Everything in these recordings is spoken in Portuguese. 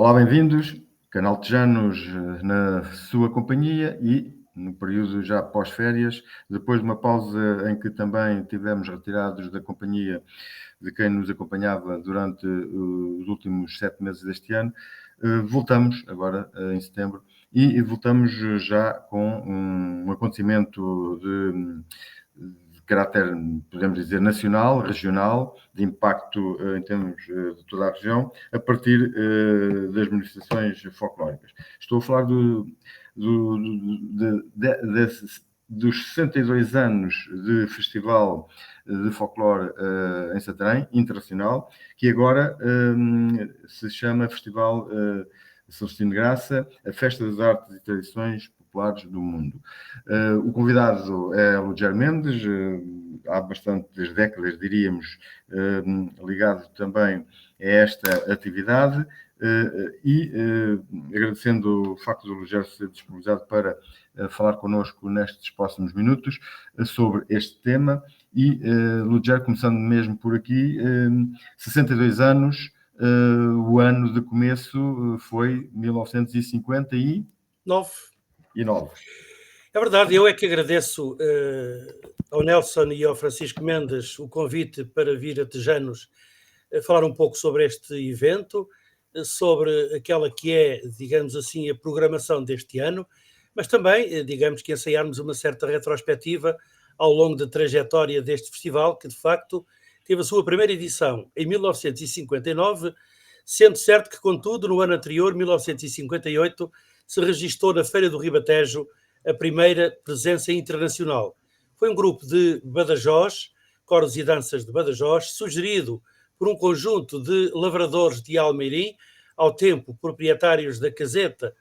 Olá, bem-vindos. Canal Tejanos na sua companhia e no período já pós-férias, depois de uma pausa em que também tivemos retirados da companhia de quem nos acompanhava durante os últimos 7 meses deste ano, voltamos agora em setembro e voltamos já com um acontecimento de caráter, podemos dizer, nacional, regional, de impacto em termos de toda a região, a partir das manifestações folclóricas. Estou a falar dos 62 anos de Festival de Folclore em Santarém, internacional, que agora se chama Festival Celestino Graça, a Festa das Artes e Tradições Populares do Mundo. O convidado é o Lugero Mendes, há bastantes décadas, diríamos, ligado também a esta atividade, e agradecendo o facto do Lugero ser disponibilizado para falar connosco nestes próximos minutos sobre este tema. E, Lugero, começando mesmo por aqui, 62 anos, o ano de começo foi 1959. É verdade, eu é que agradeço ao Nelson e ao Francisco Mendes o convite para vir a Tejanos falar um pouco sobre este evento, sobre aquela que é, digamos assim, a programação deste ano, mas também, digamos que ensaiarmos uma certa retrospectiva ao longo da trajetória deste festival, que de facto teve a sua primeira edição em 1959, sendo certo que, contudo, no ano anterior, 1958, se registou na Feira do Ribatejo a primeira presença internacional. Foi um grupo de Badajoz, coros e danças de Badajoz, sugerido por um conjunto de lavradores de Almeirim, ao tempo proprietários da Caseta,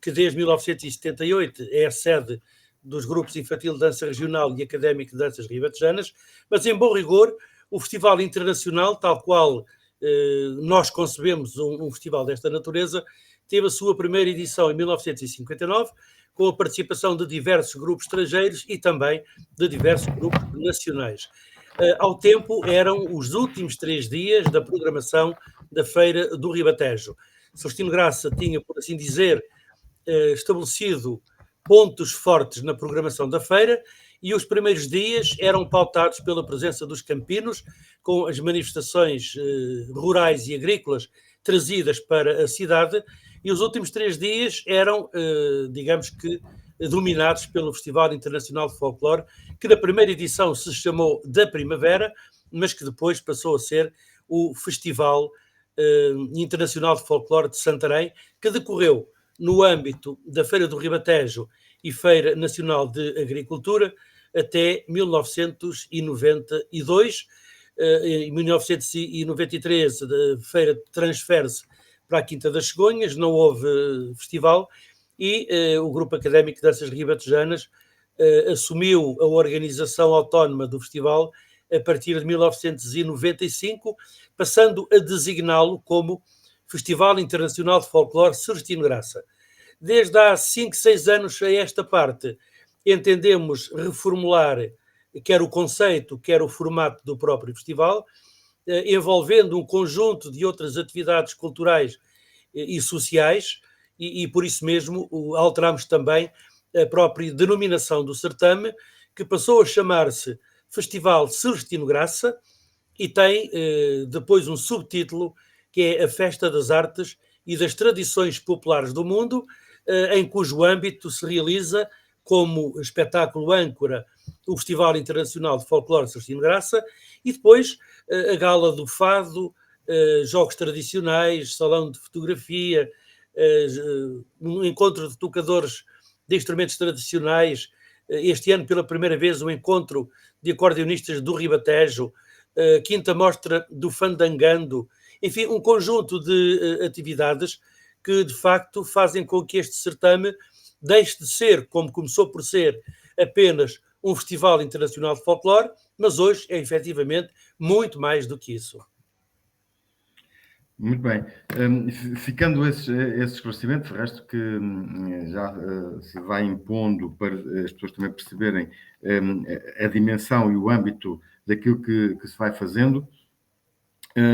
que desde 1978 é a sede dos grupos Infantil de Dança Regional e Académico de Danças Ribatejanas, mas em bom rigor, o Festival Internacional, tal qual nós concebemos um festival desta natureza, teve a sua primeira edição em 1959, com a participação de diversos grupos estrangeiros e também de diversos grupos nacionais. Ao tempo, eram os últimos 3 dias da programação da Feira do Ribatejo. Celestino Graça tinha, por assim dizer, estabelecido pontos fortes na programação da feira e os primeiros dias eram pautados pela presença dos campinos, com as manifestações rurais e agrícolas trazidas para a cidade, e os últimos 3 dias eram, digamos que, dominados pelo Festival Internacional de Folclore, que na primeira edição se chamou da Primavera, mas que depois passou a ser o Festival Internacional de Folclore de Santarém, que decorreu no âmbito da Feira do Ribatejo e Feira Nacional de Agricultura até 1992. Em 1993 a feira transfere-se para a Quinta das Cegonhas, não houve festival, e o Grupo Académico de Danças Ribatejanas assumiu a organização autónoma do festival a partir de 1995, passando a designá-lo como Festival Internacional de Folclore Celestino Graça. Desde há 5, 6 anos a esta parte, entendemos reformular quer o conceito, quer o formato do próprio festival, envolvendo um conjunto de outras atividades culturais e sociais, e por isso mesmo alteramos também a própria denominação do certame, que passou a chamar-se Festival Celestino Graça e tem depois um subtítulo que é a Festa das Artes e das Tradições Populares do Mundo, em cujo âmbito se realiza como espetáculo âncora o Festival Internacional de Folclore Celestino Graça e depois a Gala do Fado, jogos tradicionais, salão de fotografia, um encontro de tocadores de instrumentos tradicionais, este ano pela primeira vez um encontro de acordeonistas do Ribatejo, quinta mostra do Fandangando, enfim, um conjunto de atividades que de facto fazem com que este certame deixe de ser, como começou por ser, apenas um festival internacional de folclore, mas hoje é efetivamente muito mais do que isso. Muito bem. Ficando esse esclarecimento, de resto que já se vai impondo para as pessoas também perceberem a dimensão e o âmbito daquilo que se vai fazendo,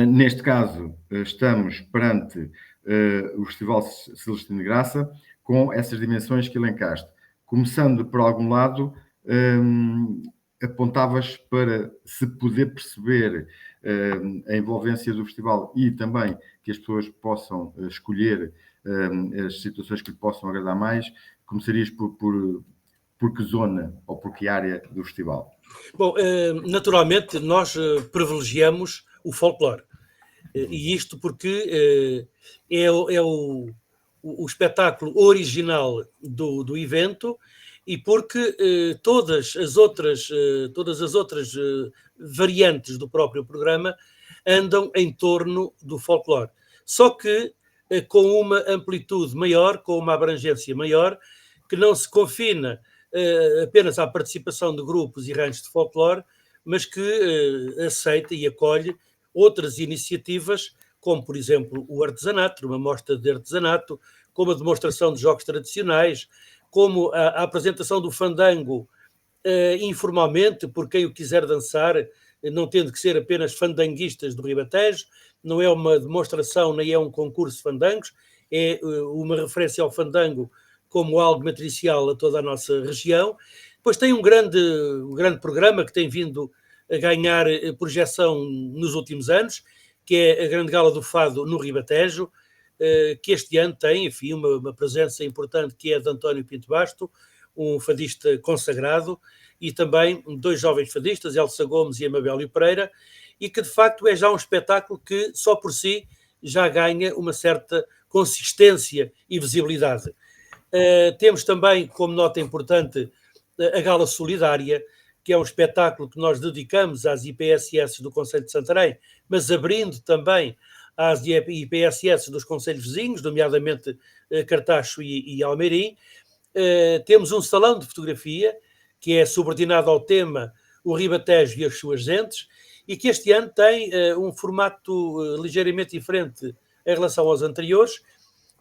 Neste caso, estamos perante o Festival Celestino de Graça, com essas dimensões que elencaste. Começando por algum lado, apontavas para se poder perceber a envolvência do festival e também que as pessoas possam escolher as situações que lhe possam agradar mais. Começarias por que zona ou por que área do festival? Bom, naturalmente nós privilegiamos o folclore. E isto porque é o espetáculo original do evento e porque todas as outras variantes do próprio programa andam em torno do folclore. Só que com uma amplitude maior, com uma abrangência maior, que não se confina apenas à participação de grupos e ranchos de folclore, mas que aceita e acolhe outras iniciativas, como, por exemplo, o artesanato, uma mostra de artesanato, como a demonstração de jogos tradicionais, como a apresentação do fandango informalmente, por quem o quiser dançar, não tendo que ser apenas fandanguistas do Ribatejo, não é uma demonstração nem é um concurso de fandangos, é uma referência ao fandango como algo matricial a toda a nossa região. Depois tem um grande programa que tem vindo a ganhar projeção nos últimos anos, que é a Grande Gala do Fado no Ribatejo, que este ano tem, enfim, uma presença importante, que é de António Pinto Basto, um fadista consagrado, e também 2 jovens fadistas, Elsa Gomes e Amabélio Pereira, e que de facto é já um espetáculo que só por si já ganha uma certa consistência e visibilidade. Temos também, como nota importante, a Gala Solidária, que é um espetáculo que nós dedicamos às IPSS do Concelho de Santarém, mas abrindo também às IPSS dos concelhos vizinhos, nomeadamente Cartacho e Almeirim. Temos um salão de fotografia, que é subordinado ao tema O Ribatejo e as suas gentes, e que este ano tem um formato ligeiramente diferente em relação aos anteriores.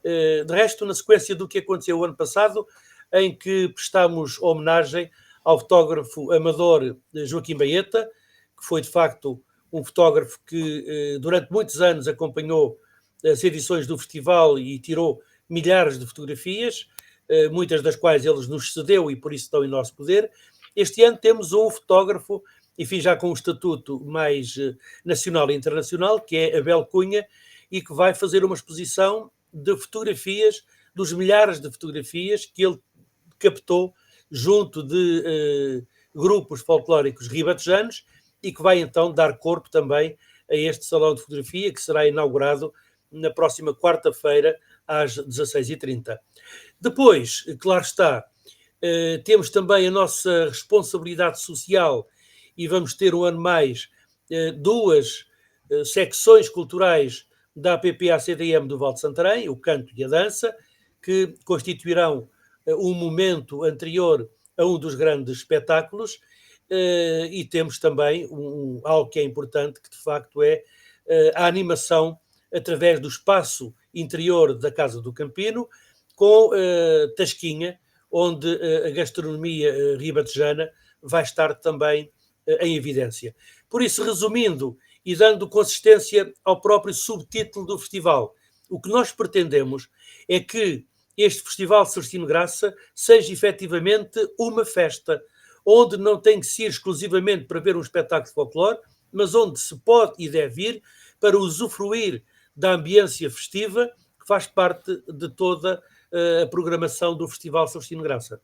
De resto, na sequência do que aconteceu o ano passado, em que prestámos homenagem ao fotógrafo amador Joaquim Baeta, que foi de facto um fotógrafo que durante muitos anos acompanhou as edições do festival e tirou milhares de fotografias, muitas das quais ele nos cedeu e por isso estão em nosso poder. Este ano temos um fotógrafo, enfim, já com um estatuto mais nacional e internacional, que é Abel Cunha, e que vai fazer uma exposição de fotografias, dos milhares de fotografias que ele captou junto de grupos folclóricos ribatejanos e que vai então dar corpo também a este salão de fotografia que será inaugurado na próxima quarta-feira às 16h30. Depois, claro está, temos também a nossa responsabilidade social e vamos ter um ano mais 2 secções culturais da APP-ACDM do Val de Santarém, o canto e a dança, que constituirão um momento anterior a um dos grandes espetáculos, e temos também algo que é importante, que de facto é a animação através do espaço interior da Casa do Campino, com Tasquinha, onde a gastronomia ribatejana vai estar também em evidência. Por isso, resumindo e dando consistência ao próprio subtítulo do festival, o que nós pretendemos é que este Festival Celestino Graça seja efetivamente uma festa, onde não tem que ser exclusivamente para ver um espetáculo de folclore, mas onde se pode e deve ir para usufruir da ambiência festiva que faz parte de toda a programação do Festival Celestino Graça.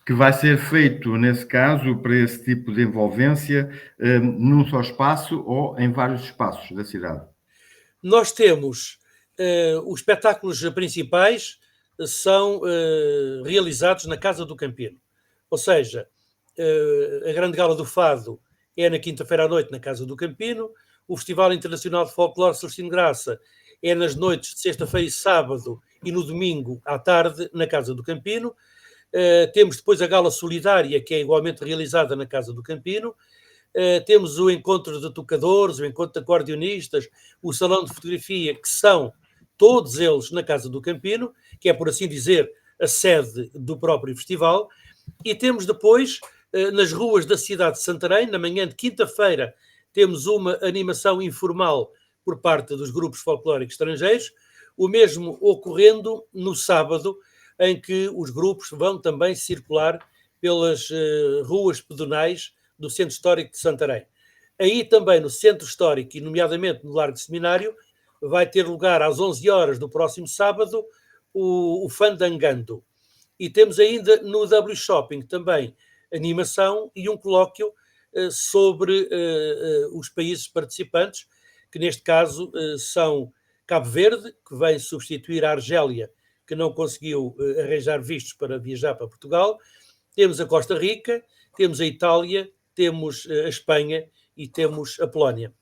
Que vai ser feito, nesse caso, para esse tipo de envolvência, num só espaço ou em vários espaços da cidade? Nós temos os espetáculos principais são realizados na Casa do Campino. Ou seja, a Grande Gala do Fado é na quinta-feira à noite na Casa do Campino, o Festival Internacional de Folclore Celestino Graça é nas noites de sexta-feira e sábado e no domingo à tarde na Casa do Campino. Temos depois a Gala Solidária, que é igualmente realizada na Casa do Campino. Temos o encontro de tocadores, o encontro de acordeonistas, o salão de fotografia, que são todos eles na Casa do Campino, que é, por assim dizer, a sede do próprio festival. E temos depois, nas ruas da cidade de Santarém, na manhã de quinta-feira, temos uma animação informal por parte dos grupos folclóricos estrangeiros, o mesmo ocorrendo no sábado, em que os grupos vão também circular pelas ruas pedonais do Centro Histórico de Santarém. Aí também no Centro Histórico, e nomeadamente no Largo Seminário, vai ter lugar às 11 horas do próximo sábado o Fandangando. E temos ainda no W Shopping também animação e um colóquio sobre os países participantes, que neste caso são Cabo Verde, que vem substituir a Argélia, que não conseguiu arranjar vistos para viajar para Portugal, temos a Costa Rica, temos a Itália, temos a Espanha e temos a Polónia.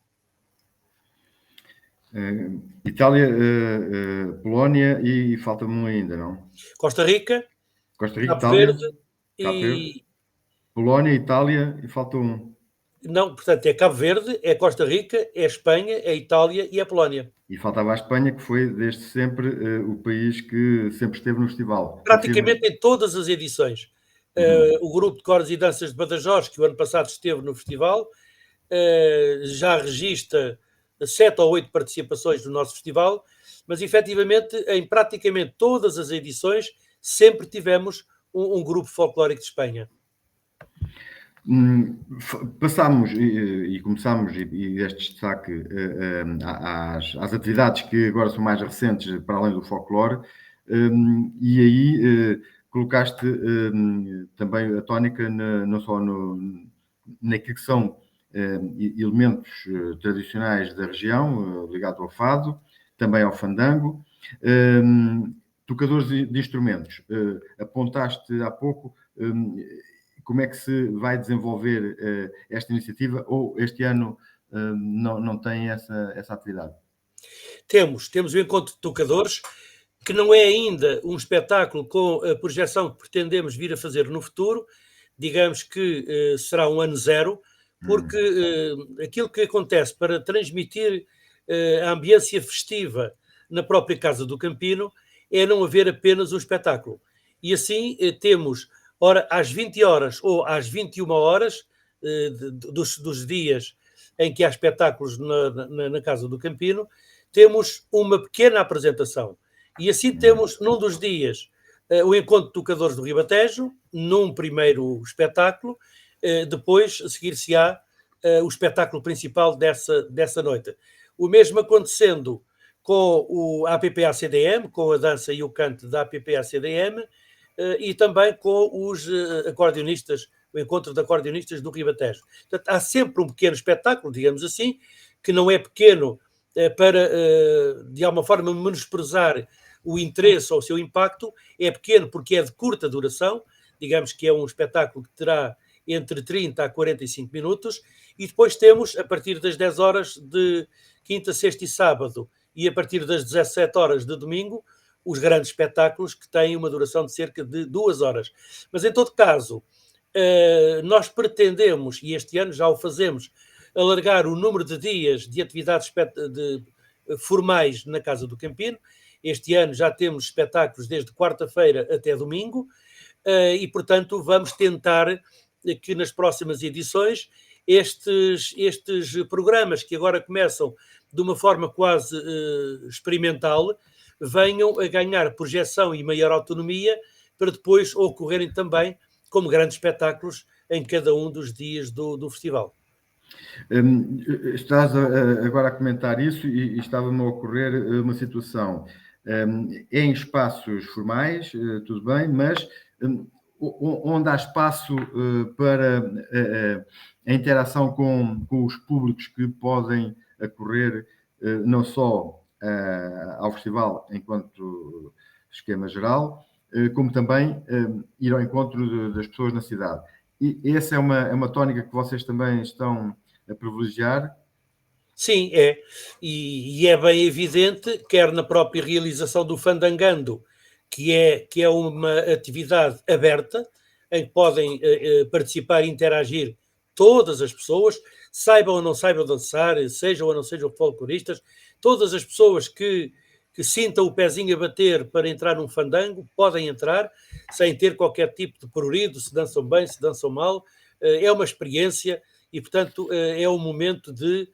Itália, Polónia e falta-me um ainda, não? Costa Rica, Costa Rica, Cabo Itália, Verde Cabo e... Verde, Polónia, Itália e falta um. Não, portanto, é Cabo Verde, é Costa Rica, é Espanha, é Itália e é Polónia. E faltava a Espanha, que foi desde sempre o país que sempre esteve no festival. Praticamente em todas as edições. O grupo de Cordas e Danças de Badajoz, que o ano passado esteve no festival, já registra 7 ou 8 participações no nosso festival, mas efetivamente em praticamente todas as edições sempre tivemos um grupo folclórico de Espanha. Passámos e começámos e este destaque às atividades que agora são mais recentes para além do folclore, e aí colocaste também a tónica não só naquilo que são elementos tradicionais da região, ligado ao fado, também ao fandango, tocadores de instrumentos. Apontaste há pouco como é que se vai desenvolver esta iniciativa, ou este ano não tem essa atividade? Temos o Encontro de Tocadores, que não é ainda um espetáculo com a projeção que pretendemos vir a fazer no futuro, digamos que será um ano zero, porque aquilo que acontece para transmitir a ambiência festiva na própria Casa do Campino é não haver apenas um espetáculo. E assim temos, ora, às 20 horas ou às 21 horas dos dias em que há espetáculos na Casa do Campino, temos uma pequena apresentação. E assim temos, num dos dias, o Encontro de Tocadores do Ribatejo, num primeiro espetáculo, depois seguir-se-á o espetáculo principal dessa noite. O mesmo acontecendo com o APPA-CDM, com a dança e o canto da APPA-CDM, e também com os acordeonistas, o Encontro de Acordeonistas do Ribatejo. Portanto, há sempre um pequeno espetáculo, digamos assim, que não é pequeno para, de alguma forma, menosprezar o interesse ou o seu impacto, é pequeno porque é de curta duração, digamos que é um espetáculo que terá entre 30 a 45 minutos, e depois temos, a partir das 10 horas de quinta, sexta e sábado, e a partir das 17 horas de domingo, os grandes espetáculos que têm uma duração de cerca de 2 horas. Mas, em todo caso, nós pretendemos, e este ano já o fazemos, alargar o número de dias de atividades formais na Casa do Campino. Este ano já temos espetáculos desde quarta-feira até domingo, e, portanto, vamos tentar que nas próximas edições estes programas que agora começam de uma forma quase experimental venham a ganhar projeção e maior autonomia para depois ocorrerem também como grandes espetáculos em cada um dos dias do festival. Estás agora a comentar isso e estava-me a ocorrer uma situação em espaços formais, tudo bem, mas onde há espaço para a interação com os públicos que podem acorrer não só ao festival enquanto esquema geral, como também ir ao encontro das pessoas na cidade. E essa é uma tónica que vocês também estão a privilegiar? Sim, é. E é bem evidente, quer na própria realização do Fandangando, que é uma atividade aberta, em que podem participar e interagir todas as pessoas, saibam ou não saibam dançar, sejam ou não sejam folcloristas, todas as pessoas que sintam o pezinho a bater para entrar num fandango, podem entrar, sem ter qualquer tipo de prurido, se dançam bem, se dançam mal. É uma experiência e, portanto, é um momento de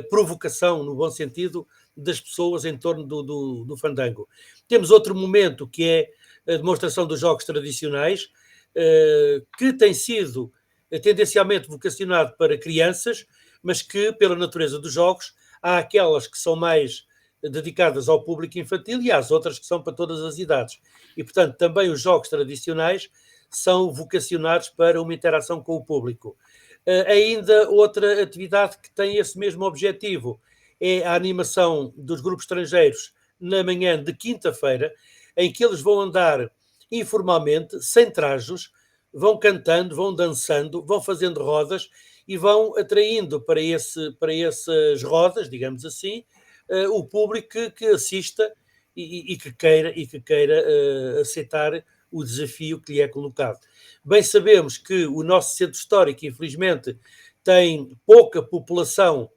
provocação, no bom sentido, das pessoas em torno do fandango. Temos outro momento que é a demonstração dos jogos tradicionais, que tem sido tendencialmente vocacionado para crianças, mas que, pela natureza dos jogos, há aquelas que são mais dedicadas ao público infantil e há as outras que são para todas as idades. E, portanto, também os jogos tradicionais são vocacionados para uma interação com o público. Ainda outra atividade que tem esse mesmo objetivo é a animação dos grupos estrangeiros na manhã de quinta-feira, em que eles vão andar informalmente, sem trajos, vão cantando, vão dançando, vão fazendo rodas e vão atraindo para essas rodas, digamos assim, o público que assista e que queira aceitar o desafio que lhe é colocado. Bem sabemos que o nosso centro histórico, infelizmente, tem pouca população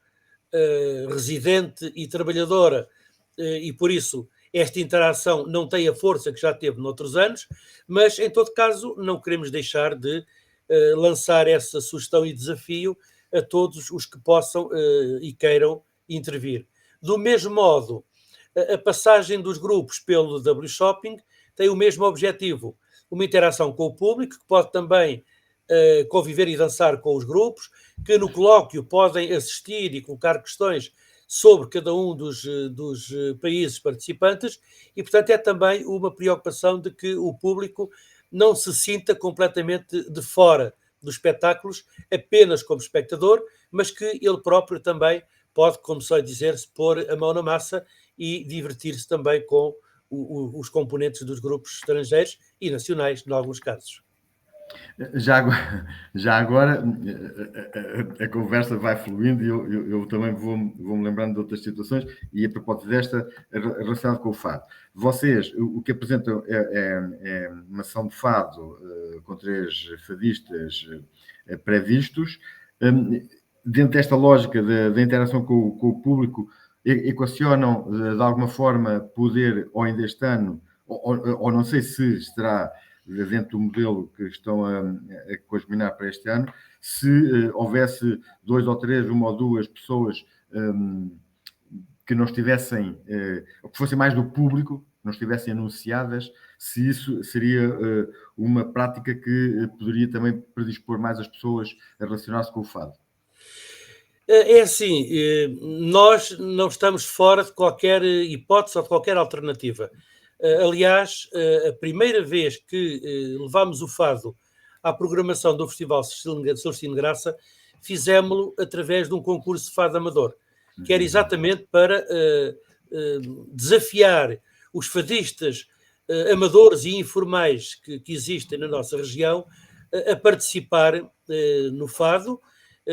residente e trabalhadora, e por isso esta interação não tem a força que já teve noutros anos, mas em todo caso não queremos deixar de lançar essa sugestão e desafio a todos os que possam e queiram intervir. Do mesmo modo, a passagem dos grupos pelo W Shopping tem o mesmo objetivo, uma interação com o público, que pode também conviver e dançar com os grupos, que no colóquio podem assistir e colocar questões sobre cada um dos países participantes e, portanto, é também uma preocupação de que o público não se sinta completamente de fora dos espetáculos, apenas como espectador, mas que ele próprio também pode, como só dizer-se, pôr a mão na massa e divertir-se também com os componentes dos grupos estrangeiros e nacionais, em alguns casos. Já agora a conversa vai fluindo e eu também vou-me lembrando de outras situações, e a propósito desta, relacionado com o fado. Vocês, o que apresentam é uma ação de fado com 3 fadistas previstos. Dentro desta lógica da interação com o público, equacionam de alguma forma poder, ou ainda este ano, ou não sei se estará dentro do modelo que estão a cosminar para este ano, se houvesse 2 ou 3, 1 ou 2 pessoas que não estivessem, ou que fossem mais do público, não estivessem anunciadas, se isso seria uma prática que poderia também predispor mais as pessoas a relacionar-se com o fado. É assim, nós não estamos fora de qualquer hipótese ou de qualquer alternativa. Aliás, a primeira vez que levámos o fado à programação do Festival Celestino Graça, fizemos-lo através de um concurso de fado amador, que era exatamente para desafiar os fadistas amadores e informais que existem na nossa região a participar no fado,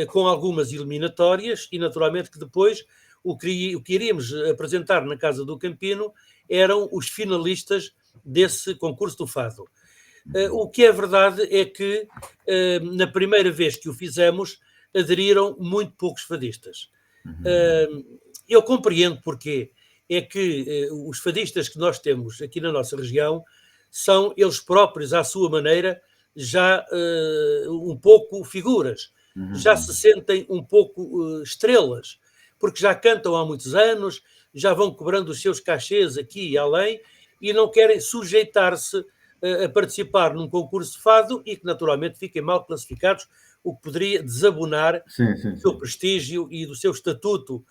com algumas eliminatórias, e naturalmente que depois o que iríamos apresentar na Casa do Campino eram os finalistas desse concurso do fado. O que é verdade é que na primeira vez que o fizemos aderiram muito poucos fadistas. Eu compreendo porquê. É que os fadistas que nós temos aqui na nossa região são eles próprios, à sua maneira, já um pouco figuras. Já se sentem um pouco estrelas, porque já cantam há muitos anos, já vão cobrando os seus cachês aqui e além, e não querem sujeitar-se a participar num concurso de fado e que naturalmente fiquem mal classificados, o que poderia desabonar o seu prestígio e do seu estatuto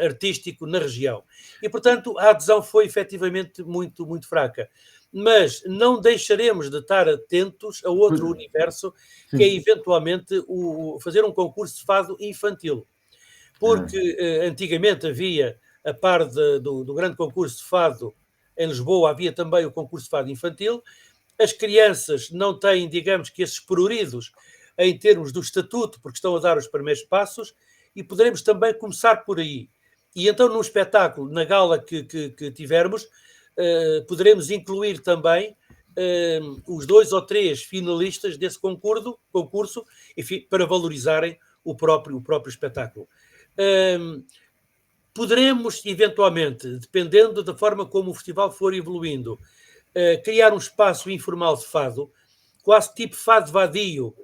artístico na região. E, portanto, a adesão foi efetivamente muito, muito fraca. Mas não deixaremos de estar atentos a outro universo, que é eventualmente fazer um concurso de fado infantil. Porque antigamente havia, a par do grande concurso de fado em Lisboa, havia também o concurso de fado infantil. As crianças não têm, digamos que, esses pruridos em termos do estatuto, porque estão a dar os primeiros passos, e poderemos também começar por aí. E então, no espetáculo, na gala que tivermos, poderemos incluir também os 2 ou 3 finalistas desse concurso, enfim, para valorizarem o próprio espetáculo. Poderemos, eventualmente, dependendo da forma como o festival for evoluindo, criar um espaço informal de fado, quase tipo fado vadio,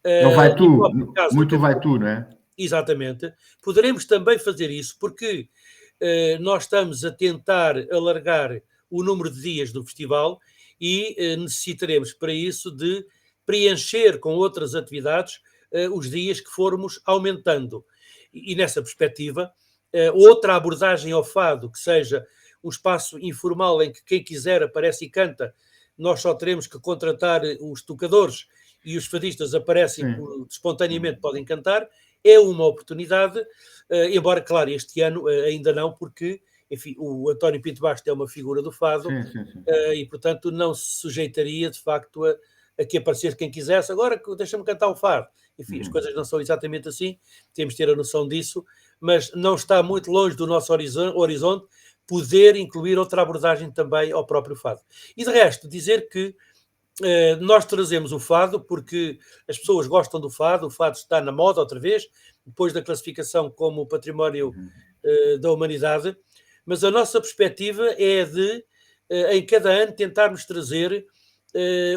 Ele vai tu, caso, muito vai tu, não é? Exatamente. Poderemos também fazer isso porque nós estamos a tentar alargar o número de dias do festival e necessitaremos para isso de preencher com outras atividades os dias que formos aumentando. E nessa perspectiva, outra abordagem ao fado, que seja um espaço informal em que quem quiser aparece e canta, nós só teremos que contratar os tocadores e os fadistas aparecem espontaneamente, podem cantar, é uma oportunidade, embora, claro, este ano ainda não, porque, enfim, o António Pinto Bastos é uma figura do fado e, portanto, não se sujeitaria, de facto, a que aparecesse quem quisesse. Agora, deixa-me cantar o fado. Enfim, as coisas não são exatamente assim, temos de ter a noção disso, mas não está muito longe do nosso horizonte poder incluir outra abordagem também ao próprio fado. E, de resto, dizer que nós trazemos o fado porque as pessoas gostam do fado, o fado está na moda outra vez, depois da classificação como património da humanidade, mas a nossa perspectiva é de, em cada ano, tentarmos trazer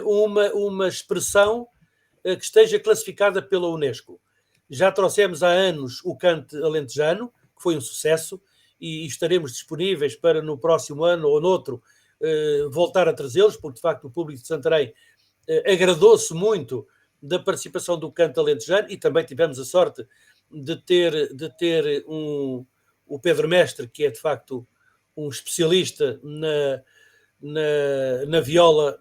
uma expressão que esteja classificada pela Unesco. Já trouxemos há anos o cante alentejano, que foi um sucesso, e estaremos disponíveis para no próximo ano ou noutro voltar a trazê-los, porque de facto o público de Santarém agradou-se muito da participação do canto alentejano e também tivemos a sorte de ter o Pedro Mestre, que é de facto um especialista na viola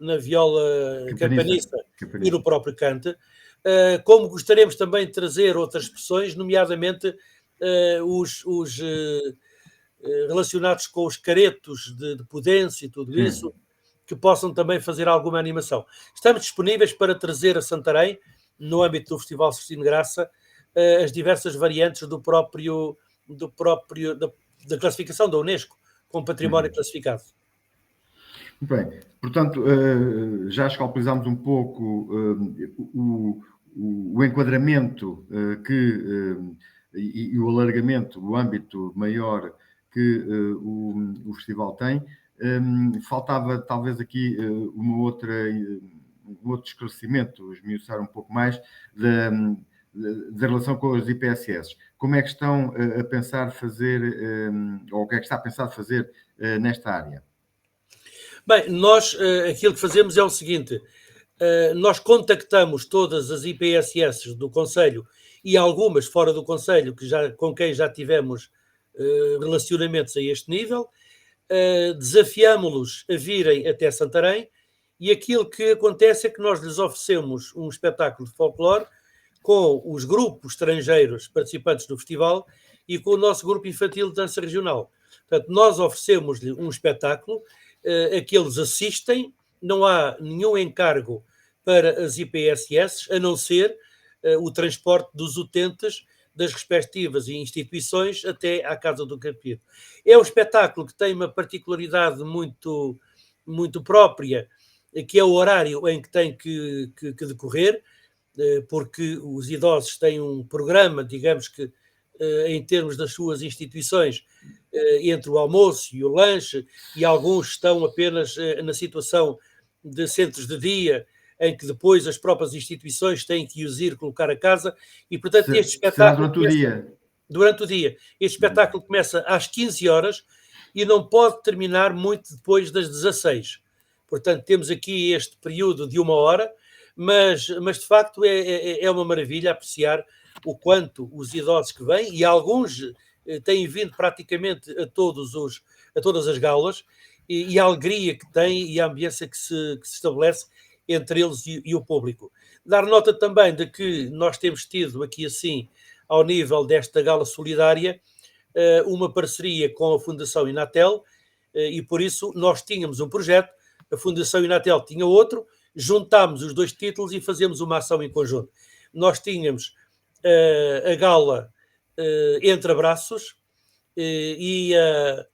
campaniça e no próprio cante, como gostaríamos também de trazer outras expressões, nomeadamente os relacionados com os caretos de Pudência e tudo isso, que possam também fazer alguma animação. Estamos disponíveis para trazer a Santarém, no âmbito do Festival Cristina Graça, as diversas variantes da classificação da Unesco como património classificado. Muito bem. Portanto, já escalpelizámos um pouco o enquadramento e o alargamento, o âmbito maior que o festival tem. Faltava talvez aqui um outro esclarecimento, esmiuçar um pouco mais da relação com as IPSS. Como é que estão a pensar fazer, ou o que é que está a pensar fazer nesta área? Bem, nós aquilo que fazemos é o seguinte, nós contactamos todas as IPSS do Conselho e algumas fora do Conselho com quem já tivemos relacionamentos a este nível, desafiámos-los a virem até Santarém e aquilo que acontece é que nós lhes oferecemos um espetáculo de folclore com os grupos estrangeiros participantes do festival e com o nosso grupo infantil de dança regional. Portanto, nós oferecemos-lhe um espetáculo a que eles assistem, não há nenhum encargo para as IPSS, a não ser o transporte dos utentes das respectivas instituições até à Casa do Campeiro. É um espetáculo que tem uma particularidade muito, muito própria, que é o horário em que tem que decorrer, porque os idosos têm um programa, digamos que, em termos das suas instituições, entre o almoço e o lanche, e alguns estão apenas na situação de centros de dia, em que depois as próprias instituições têm que os ir colocar a casa, e portanto este espetáculo durante o dia. Este espetáculo começa às 15 horas e não pode terminar muito depois das 16. Portanto, temos aqui este período de 1 hora, mas de facto é uma maravilha apreciar o quanto os idosos que vêm, e alguns têm vindo praticamente a todas as gaulas, e a alegria que têm e a ambiência que se estabelece entre eles e o público. Dar nota também de que nós temos tido aqui assim, ao nível desta gala solidária, uma parceria com a Fundação Inatel, e por isso nós tínhamos um projeto, a Fundação Inatel tinha outro, juntámos os dois títulos e fazemos uma ação em conjunto. Nós tínhamos a gala Entre Abraços e a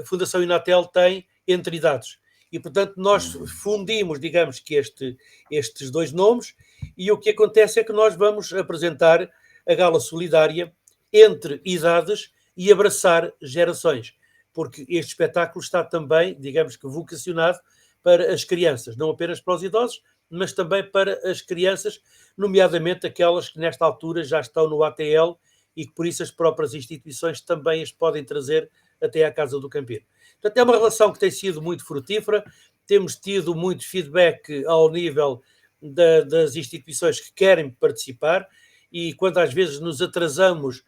Fundação Inatel tem Entre Idades. E, portanto, nós fundimos, digamos que estes dois nomes, e o que acontece é que nós vamos apresentar a gala solidária Entre Idades e Abraçar Gerações, porque este espetáculo está também, digamos que, vocacionado para as crianças, não apenas para os idosos, mas também para as crianças, nomeadamente aquelas que nesta altura já estão no ATL e que por isso as próprias instituições também as podem trazer até à Casa do Campeiro. Portanto, é uma relação que tem sido muito frutífera, temos tido muito feedback ao nível das instituições que querem participar, e quando às vezes nos atrasamos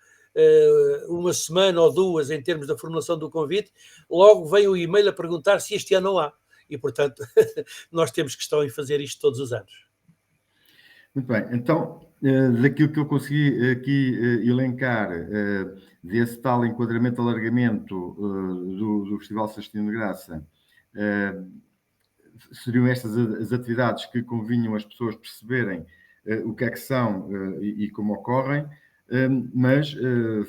uma semana ou duas em termos da formulação do convite, logo vem o e-mail a perguntar se este ano não há. E, portanto, nós temos questão em fazer isto todos os anos. Muito bem, então, daquilo que eu consegui aqui elencar, desse tal enquadramento, alargamento do Festival Sextino de Graça, seriam estas as atividades que convinham as pessoas perceberem o que é que são e como ocorrem, mas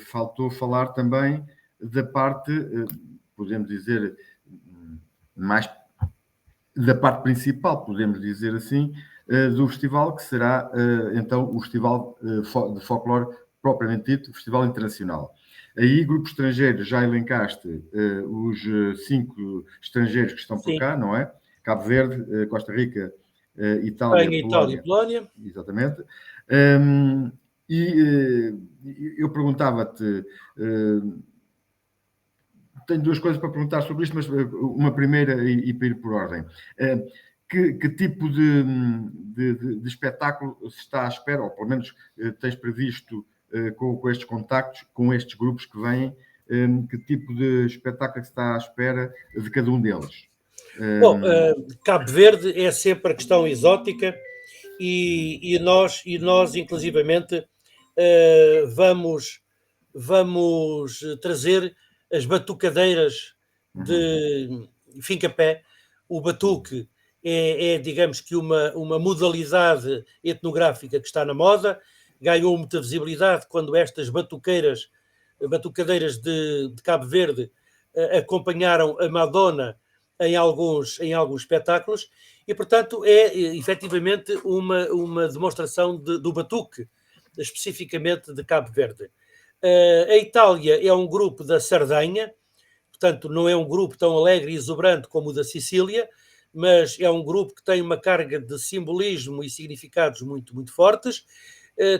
faltou falar também da parte, podemos dizer, mais da parte principal, podemos dizer assim, do festival, que será então o Festival de Folclore propriamente dito, o Festival Internacional. Aí, grupo estrangeiro, já elencaste os 5 estrangeiros que estão por cá, não é? Cabo Verde, Costa Rica, Itália, Espanha, Polónia. Itália e Polónia. Exatamente. Eu perguntava-te, tenho 2 coisas para perguntar sobre isto, mas uma primeira e para ir por ordem. Que tipo de espetáculo se está à espera, ou pelo menos tens previsto com estes contactos, com estes grupos que vêm, que tipo de espetáculo se está à espera de cada um deles? Bom, Cabo Verde é sempre a questão exótica e nós inclusivamente, vamos trazer as batucadeiras de Fincapé. O batuque é, digamos que, uma modalidade etnográfica que está na moda, ganhou muita visibilidade quando estas batucadeiras de Cabo Verde acompanharam a Madonna em alguns espetáculos, e, portanto, é efetivamente uma demonstração do batuque, especificamente de Cabo Verde. A Itália é um grupo da Sardenha, portanto, não é um grupo tão alegre e exuberante como o da Sicília, mas é um grupo que tem uma carga de simbolismo e significados muito, muito fortes.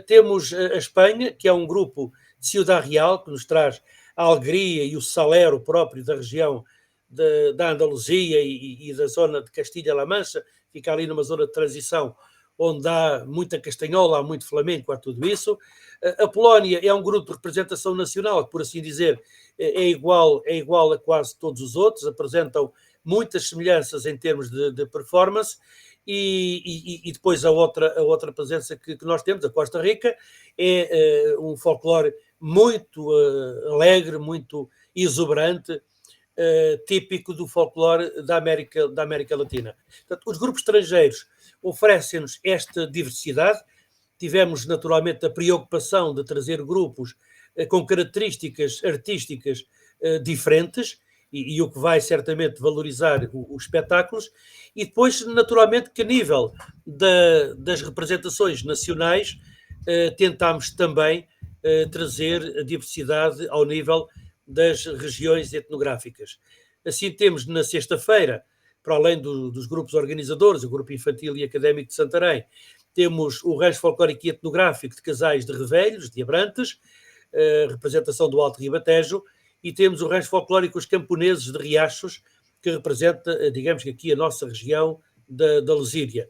Temos a Espanha, que é um grupo de Ciudad Real, que nos traz a alegria e o salero próprio da região da Andaluzia e da zona de Castilha-La Mancha, fica ali numa zona de transição onde há muita castanhola, há muito flamenco, há tudo isso. A Polónia é um grupo de representação nacional, por assim dizer, é igual a quase todos os outros, apresentam muitas semelhanças em termos de performance, e depois a outra presença que nós temos, a Costa Rica, é um folclore muito alegre, muito exuberante, típico do folclore da América Latina. Portanto, os grupos estrangeiros oferecem-nos esta diversidade. Tivemos, naturalmente, a preocupação de trazer grupos com características artísticas diferentes, e o que vai certamente valorizar os espetáculos, e depois, naturalmente, que a nível das representações nacionais tentámos também trazer a diversidade ao nível das regiões etnográficas. Assim, temos na sexta-feira, para além dos grupos organizadores, o Grupo Infantil e Académico de Santarém, temos o Rancho Folclórico e Etnográfico de Casais de Revelhos, de Abrantes, representação do Alto Ribatejo, e temos o Rancho Folclórico Os Camponeses de Riachos, que representa, digamos que aqui, a nossa região da Lesíria.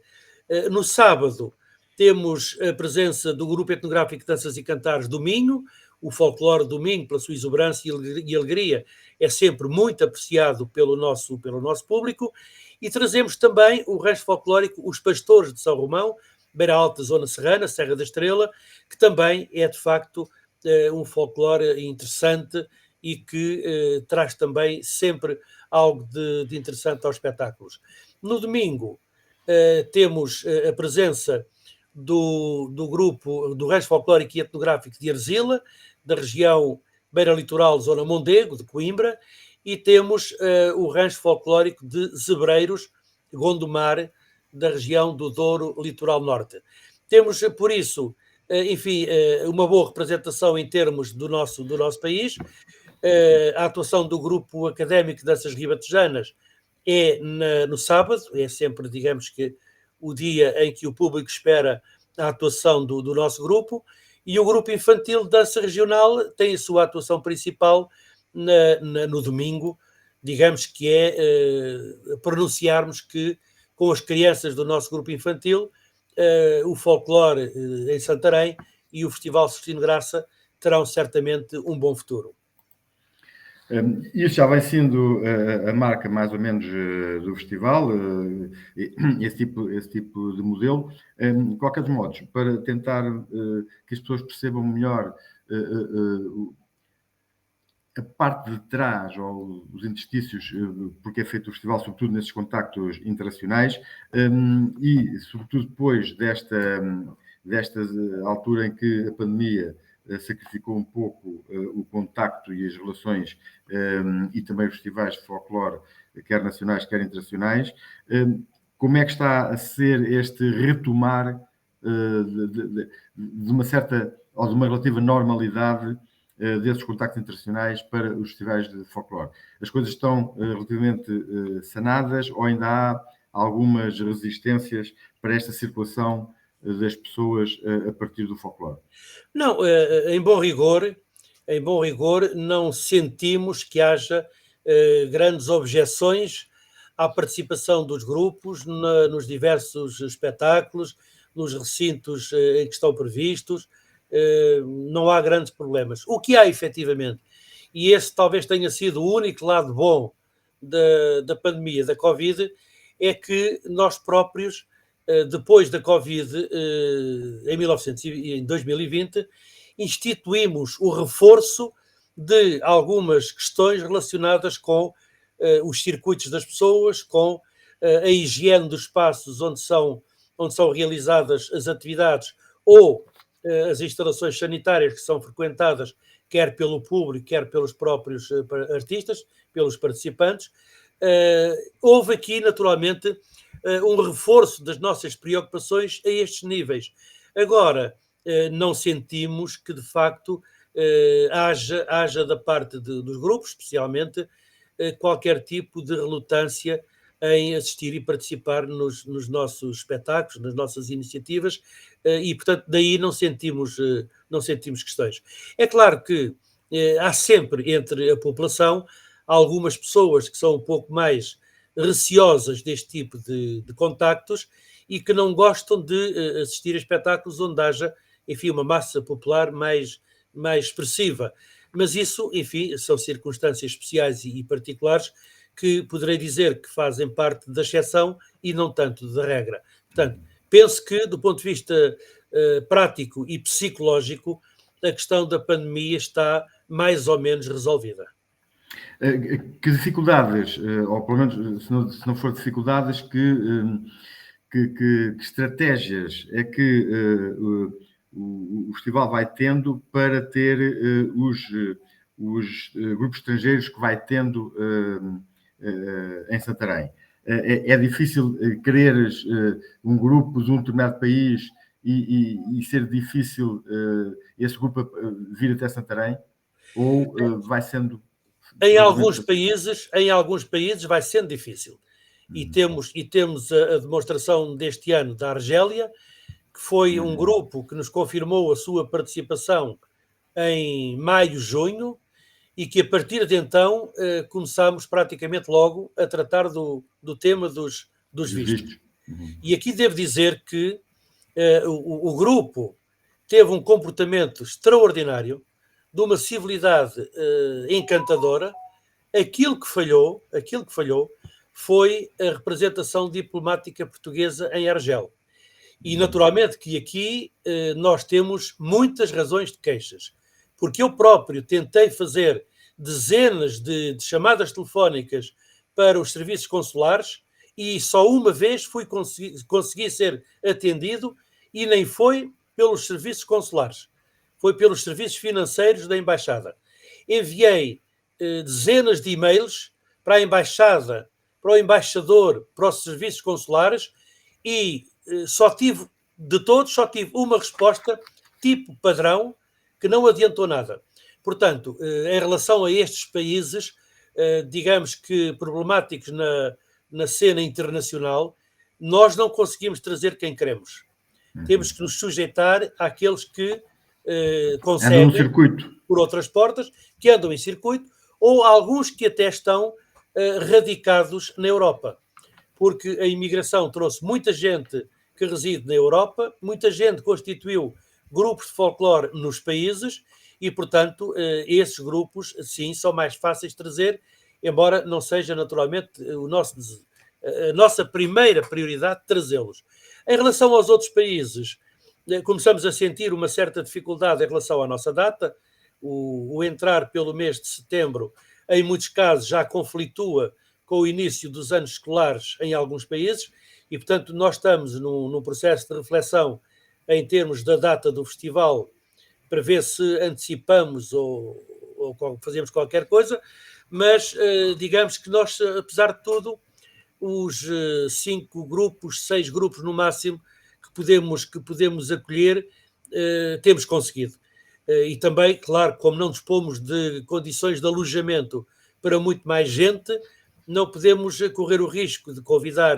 No sábado, temos a presença do Grupo Etnográfico Danças e Cantares do Minho. O folclore do Minho, pela sua exuberância e alegria, é sempre muito apreciado pelo nosso público. E trazemos também o rancho folclórico Os Pastores de São Romão, Beira Alta, Zona Serrana, Serra da Estrela, que também é, de facto, um folclore interessante e que traz também sempre algo de interessante aos espetáculos. No domingo, temos a presença do grupo do Rancho Folclórico e Etnográfico de Arzila, da região Beira Litoral, Zona Mondego, de Coimbra, e temos o Rancho Folclórico de Zebreiros, Gondomar, da região do Douro Litoral Norte. Temos, por isso, enfim, uma boa representação em termos do nosso país. A atuação do Grupo Académico de Danças Ribatejanas é no sábado, é sempre, digamos que, o dia em que o público espera a atuação do nosso grupo, e o grupo infantil de dança regional tem a sua atuação principal no domingo, digamos que é pronunciarmos que com as crianças do nosso grupo infantil, o folclore em Santarém e o Festival Celestino Graça terão certamente um bom futuro. Isso já vai sendo a marca, mais ou menos, do festival, esse tipo de modelo. De qualquer modo, para tentar que as pessoas percebam melhor a parte de trás, ou os interstícios, porque é feito o festival, sobretudo nesses contactos internacionais, e sobretudo depois desta altura em que a pandemia sacrificou um pouco o contacto e as relações, e também os festivais de folclore, quer nacionais, quer internacionais. Como é que está a ser este retomar de uma certa, ou de uma relativa normalidade desses contactos internacionais para os festivais de folclore? As coisas estão relativamente sanadas, ou ainda há algumas resistências para esta circulação das pessoas a partir do folclore? Não, em bom rigor, não sentimos que haja grandes objeções à participação dos grupos nos diversos espetáculos, nos recintos em que estão previstos. Não há grandes problemas. O que há, efetivamente, e esse talvez tenha sido o único lado bom da pandemia, da Covid, é que nós próprios, depois da Covid, em 2020, instituímos o reforço de algumas questões relacionadas com os circuitos das pessoas, com a higiene dos espaços onde são realizadas as atividades, ou as instalações sanitárias que são frequentadas, quer pelo público, quer pelos próprios artistas, pelos participantes. Houve aqui, naturalmente, um reforço das nossas preocupações a estes níveis. Agora, não sentimos que, de facto, haja da parte dos grupos, especialmente, qualquer tipo de relutância em assistir e participar nos nossos espetáculos, nas nossas iniciativas, e, portanto, daí não sentimos questões. É claro que há sempre entre a população algumas pessoas que são um pouco mais receosas deste tipo de contactos e que não gostam de assistir a espetáculos onde haja, enfim, uma massa popular mais expressiva. Mas isso, enfim, são circunstâncias especiais e particulares que poderei dizer que fazem parte da exceção e não tanto da regra. Portanto, penso que, do ponto de vista prático e psicológico, a questão da pandemia está mais ou menos resolvida. Que dificuldades, ou pelo menos, se não for dificuldades, que estratégias é que o festival vai tendo para ter os grupos estrangeiros que vai tendo em Santarém? É difícil quereres um grupo de um determinado país e ser difícil esse grupo vir até Santarém? Ou vai sendo... Em alguns países vai sendo difícil. E temos a demonstração deste ano da Argélia, que foi um grupo que nos confirmou a sua participação em maio, junho, e que a partir de então começámos praticamente logo a tratar do tema dos vistos. E aqui devo dizer que o grupo teve um comportamento extraordinário, de uma civilidade encantadora. Aquilo que falhou foi a representação diplomática portuguesa em Argel. E naturalmente que aqui nós temos muitas razões de queixas, porque eu próprio tentei fazer dezenas de chamadas telefónicas para os serviços consulares e só uma vez consegui ser atendido, e nem foi pelos serviços consulares, foi pelos serviços financeiros da Embaixada. Enviei dezenas de e-mails para a Embaixada, para o embaixador, para os serviços consulares, e só tive uma resposta tipo padrão, que não adiantou nada. Portanto, em relação a estes países, digamos que problemáticos na cena internacional, nós não conseguimos trazer quem queremos. Temos que nos sujeitar àqueles que conseguem, no circuito, por outras portas, que andam em circuito, ou alguns que até estão radicados na Europa. Porque a imigração trouxe muita gente que reside na Europa, muita gente constituiu grupos de folclore nos países e, portanto, esses grupos, sim, são mais fáceis de trazer, embora não seja naturalmente a nossa primeira prioridade trazê-los. Em relação aos outros países, começamos a sentir uma certa dificuldade em relação à nossa data. O entrar pelo mês de setembro, em muitos casos, já conflitua com o início dos anos escolares em alguns países e, portanto, nós estamos num processo de reflexão em termos da data do festival para ver se antecipamos ou fazemos qualquer coisa, mas digamos que nós, apesar de tudo, os 5 grupos, 6 grupos no máximo que podemos acolher, temos conseguido. E também, claro, como não dispomos de condições de alojamento para muito mais gente, não podemos correr o risco de convidar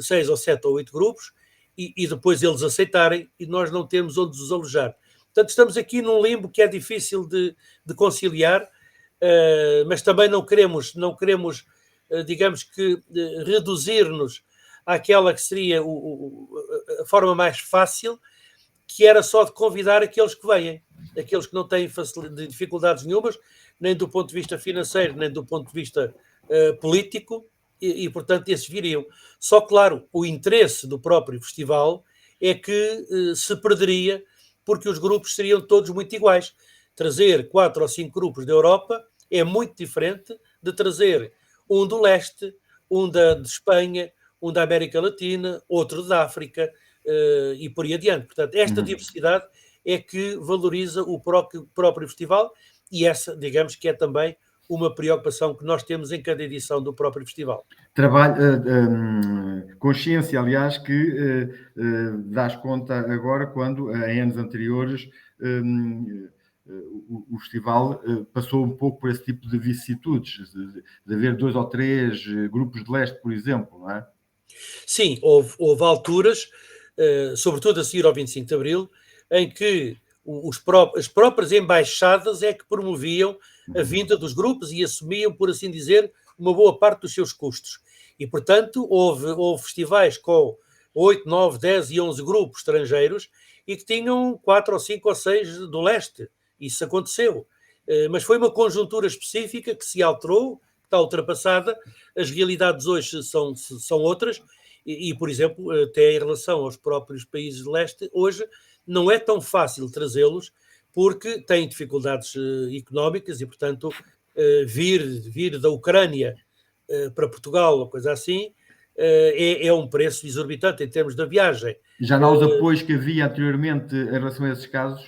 6 ou 7 ou 8 grupos e depois eles aceitarem e nós não temos onde os alojar. Portanto, estamos aqui num limbo que é difícil de conciliar, mas também não queremos digamos que, reduzir-nos àquela que seria a forma mais fácil, que era só de convidar aqueles que vêm, aqueles que não têm dificuldades nenhumas, nem do ponto de vista financeiro, nem do ponto de vista político, e, portanto, esses viriam. Só, claro, o interesse do próprio festival é que se perderia, porque os grupos seriam todos muito iguais. Trazer 4 ou 5 grupos da Europa é muito diferente de trazer um do leste, um de Espanha, um da América Latina, outro da África e por aí adiante. Portanto, esta diversidade é que valoriza o próprio festival e essa, digamos que é também uma preocupação que nós temos em cada edição do próprio festival. Consciência, aliás, que dás conta agora quando, em anos anteriores, o festival passou um pouco por esse tipo de vicissitudes, de haver 2 ou 3 grupos de leste, por exemplo, não é? Sim, houve alturas, sobretudo a seguir ao 25 de Abril, em que as próprias embaixadas é que promoviam a vinda dos grupos e assumiam, por assim dizer, uma boa parte dos seus custos. E, portanto, houve festivais com 8, 9, 10 e 11 grupos estrangeiros e que tinham 4 ou 5 ou 6 do leste. Isso aconteceu. Mas foi uma conjuntura específica que se alterou, está ultrapassada. As realidades hoje são outras e, por exemplo, até em relação aos próprios países de leste, hoje não é tão fácil trazê-los porque têm dificuldades económicas e, portanto, vir da Ucrânia para Portugal ou coisa assim é um preço exorbitante em termos da viagem. Já não há os apoios que havia anteriormente em relação a esses casos?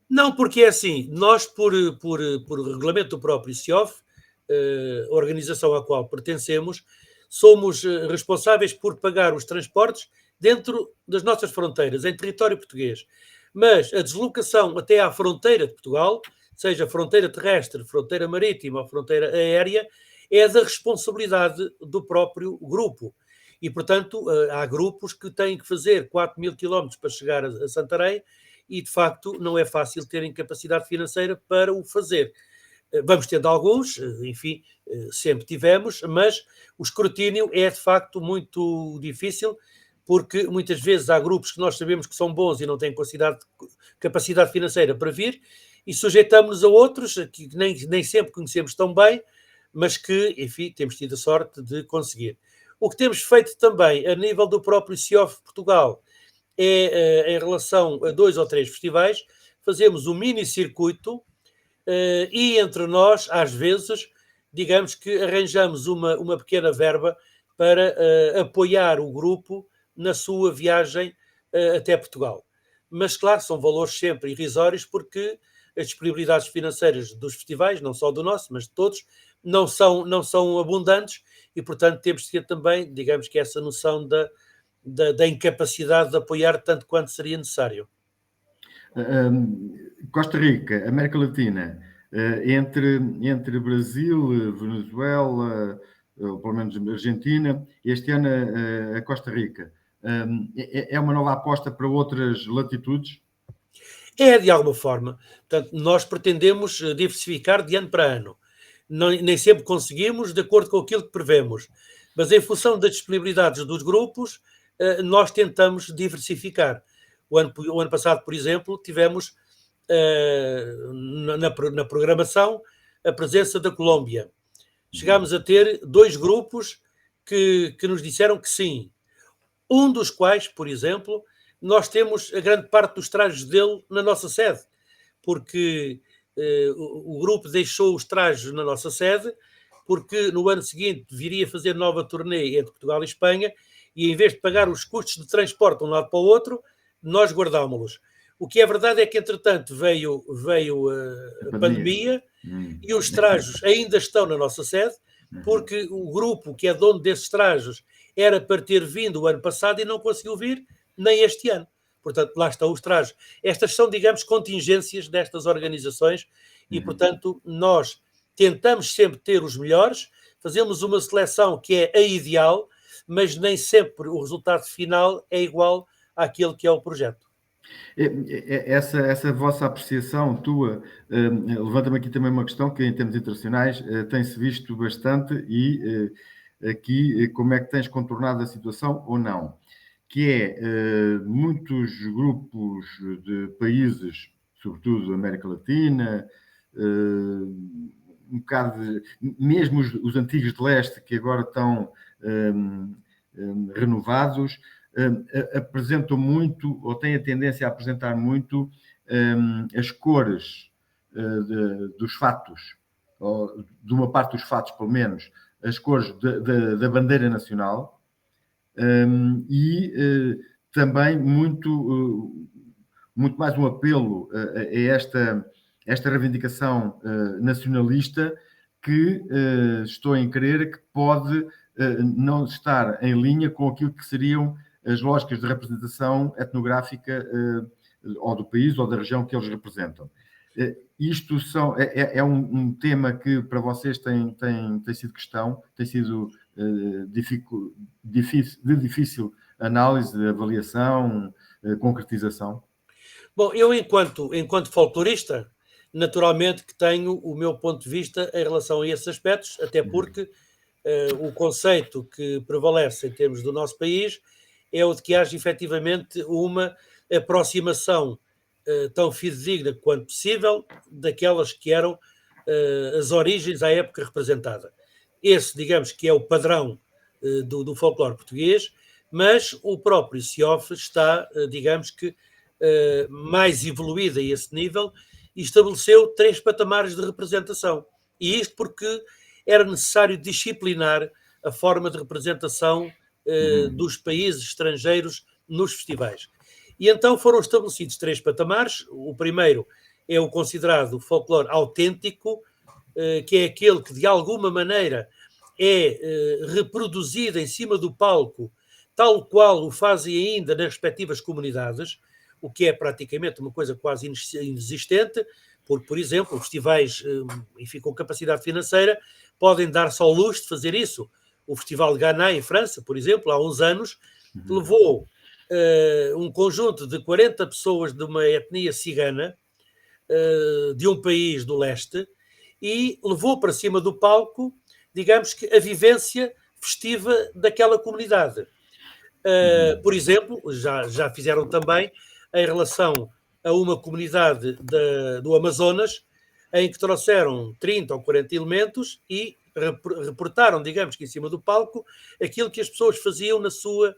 Não, porque é assim, nós por regulamento do próprio CIOF, a organização à qual pertencemos, somos responsáveis por pagar os transportes dentro das nossas fronteiras, em território português. Mas a deslocação até à fronteira de Portugal, seja fronteira terrestre, fronteira marítima ou fronteira aérea, é da responsabilidade do próprio grupo. E, portanto, há grupos que têm que fazer 4.000 quilómetros para chegar a Santarém e, de facto, não é fácil terem capacidade financeira para o fazer. Vamos tendo alguns, enfim, sempre tivemos, mas o escrutínio é, de facto, muito difícil, porque muitas vezes há grupos que nós sabemos que são bons e não têm capacidade financeira para vir, e sujeitamos-nos a outros que nem sempre conhecemos tão bem, mas que, enfim, temos tido a sorte de conseguir. O que temos feito também, a nível do próprio CIOF Portugal, é, em relação a 2 ou 3 festivais, fazemos um mini-circuito e entre nós, às vezes, digamos que arranjamos uma pequena verba para apoiar o grupo na sua viagem até Portugal. Mas, claro, são valores sempre irrisórios porque as disponibilidades financeiras dos festivais, não só do nosso, mas de todos, não são abundantes e, portanto, temos de ter também, digamos que essa noção da incapacidade de apoiar tanto quanto seria necessário. Costa Rica, América Latina, entre Brasil, Venezuela, ou pelo menos a Argentina, este ano a Costa Rica. É uma nova aposta para outras latitudes? É, de alguma forma. Portanto, nós pretendemos diversificar de ano para ano. Nem sempre conseguimos, de acordo com aquilo que prevemos. Mas em função das disponibilidades dos grupos, nós tentamos diversificar. O ano passado, por exemplo, tivemos na programação a presença da Colômbia. Chegámos a ter 2 grupos que nos disseram que sim. Um dos quais, por exemplo, nós temos a grande parte dos trajes dele na nossa sede, porque o grupo deixou os trajes na nossa sede, porque no ano seguinte viria fazer nova turnê entre Portugal e Espanha, e em vez de pagar os custos de transporte de um lado para o outro, nós guardámos-los. O que é verdade é que, entretanto, veio a pandemia e os trajes ainda estão na nossa sede, porque o grupo que é dono desses trajes era para ter vindo o ano passado e não conseguiu vir nem este ano. Portanto, lá estão os trajes. Estas são, digamos, contingências destas organizações e, portanto, nós tentamos sempre ter os melhores, fazemos uma seleção que é a ideal, mas nem sempre o resultado final é igual àquele que é o projeto. Essa vossa apreciação tua levanta-me aqui também uma questão que em termos internacionais tem-se visto bastante e aqui como é que tens contornado a situação ou não, que é muitos grupos de países, sobretudo da América Latina, um bocado mesmo os antigos de leste que agora estão renovados, apresentam muito, ou têm a tendência a apresentar muito as cores dos fatos, ou de uma parte dos fatos, pelo menos, as cores da bandeira nacional, e também muito mais um apelo a esta reivindicação nacionalista que estou em crer que pode não estar em linha com aquilo que seriam as lógicas de representação etnográfica ou do país ou da região que eles representam. Isto é um tema que para vocês tem sido questão, tem sido de difícil análise, avaliação, concretização? Bom, eu enquanto folclorista, naturalmente que tenho o meu ponto de vista em relação a esses aspectos, até porque o conceito que prevalece em termos do nosso país é o de que haja efetivamente uma aproximação tão fidedigna quanto possível daquelas que eram as origens à época representada. Esse, digamos, que é o padrão do folclore português, mas o próprio CIOF está, digamos que, mais evoluído a esse nível e estabeleceu 3 patamares de representação. E isto porque era necessário disciplinar a forma de representação dos países estrangeiros nos festivais. E então foram estabelecidos 3 patamares. O primeiro é o considerado folclore autêntico, que é aquele que de alguma maneira é reproduzido em cima do palco, tal qual o fazem ainda nas respectivas comunidades, o que é praticamente uma coisa quase inexistente, porque, por exemplo, festivais enfim, com capacidade financeira podem dar-se ao luxo de fazer isso. O Festival de Ghana, em França, por exemplo, há uns anos, levou um conjunto de 40 pessoas de uma etnia cigana de um país do leste e levou para cima do palco, digamos que, a vivência festiva daquela comunidade. Por exemplo, já fizeram também em relação a uma comunidade do Amazonas, em que trouxeram 30 ou 40 elementos e reportaram, digamos que em cima do palco, aquilo que as pessoas faziam na sua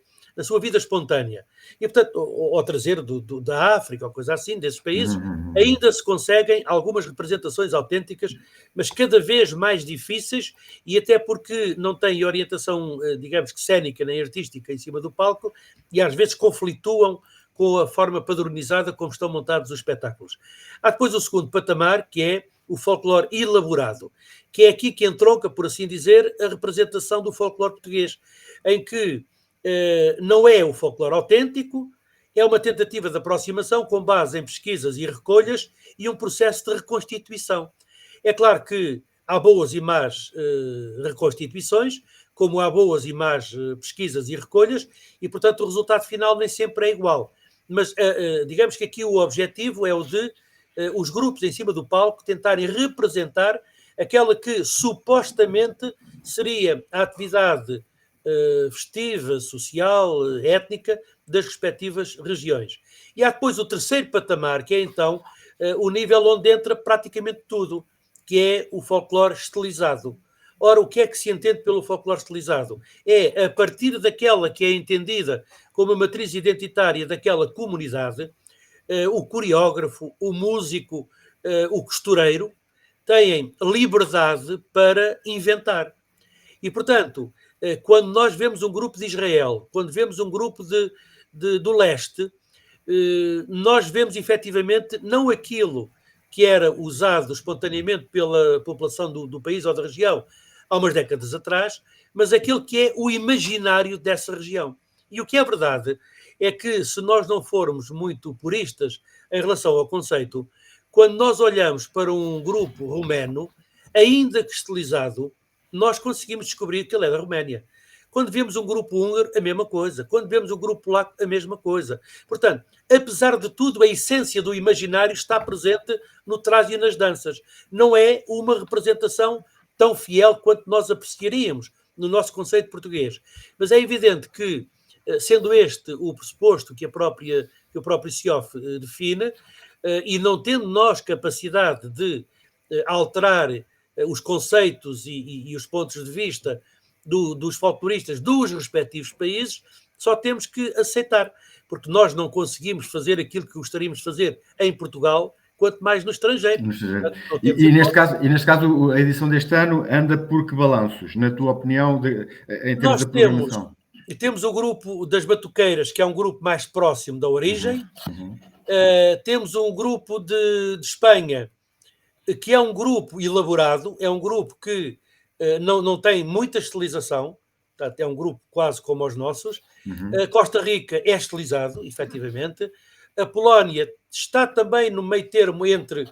vida espontânea. E, portanto, ou trazer da África, ou coisa assim, desses países, ainda se conseguem algumas representações autênticas, mas cada vez mais difíceis, e até porque não têm orientação, digamos que cénica nem artística em cima do palco, e às vezes conflituam com a forma padronizada como estão montados os espetáculos. Há depois o segundo patamar, que é o folclore elaborado, que é aqui que entronca, por assim dizer, a representação do folclore português, em que não é o folclore autêntico, é uma tentativa de aproximação com base em pesquisas e recolhas e um processo de reconstituição. É claro que há boas e más reconstituições, como há boas e más pesquisas e recolhas, e, portanto, o resultado final nem sempre é igual. Mas digamos que aqui o objetivo é o de os grupos em cima do palco tentarem representar aquela que supostamente seria a atividade festiva, social, étnica das respectivas regiões. E há depois o terceiro patamar, que é então o nível onde entra praticamente tudo, que é o folclore estilizado. Ora, o que é que se entende pelo folclore estilizado? É, a partir daquela que é entendida como a matriz identitária daquela comunidade, o coreógrafo, o músico, o costureiro, têm liberdade para inventar. E, portanto, quando nós vemos um grupo de Israel, quando vemos um grupo do leste, nós vemos efetivamente não aquilo que era usado espontaneamente pela população do país ou da região há umas décadas atrás, mas aquilo que é o imaginário dessa região. E o que é verdade é que, se nós não formos muito puristas em relação ao conceito, quando nós olhamos para um grupo romeno, ainda que estilizado, nós conseguimos descobrir que ele é da Roménia. Quando vemos um grupo húngaro, a mesma coisa. Quando vemos um grupo polaco, a mesma coisa. Portanto, apesar de tudo, a essência do imaginário está presente no traje e nas danças. Não é uma representação tão fiel quanto nós apreciaríamos no nosso conceito português. Mas é evidente que, sendo este o pressuposto que o próprio CIOF define, e não tendo nós capacidade de alterar os conceitos e os pontos de vista dos folcloristas dos respectivos países, só temos que aceitar, porque nós não conseguimos fazer aquilo que gostaríamos de fazer em Portugal, quanto mais no estrangeiro. E neste caso, a edição deste ano anda por que balanços, na tua opinião, em termos de programação? Temos o grupo das Batuqueiras, que é um grupo mais próximo da origem. Temos um grupo de Espanha, que é um grupo elaborado, é um grupo que não tem muita estilização, portanto, é um grupo quase como os nossos. Costa Rica é estilizado, efetivamente. A Polónia está também no meio termo entre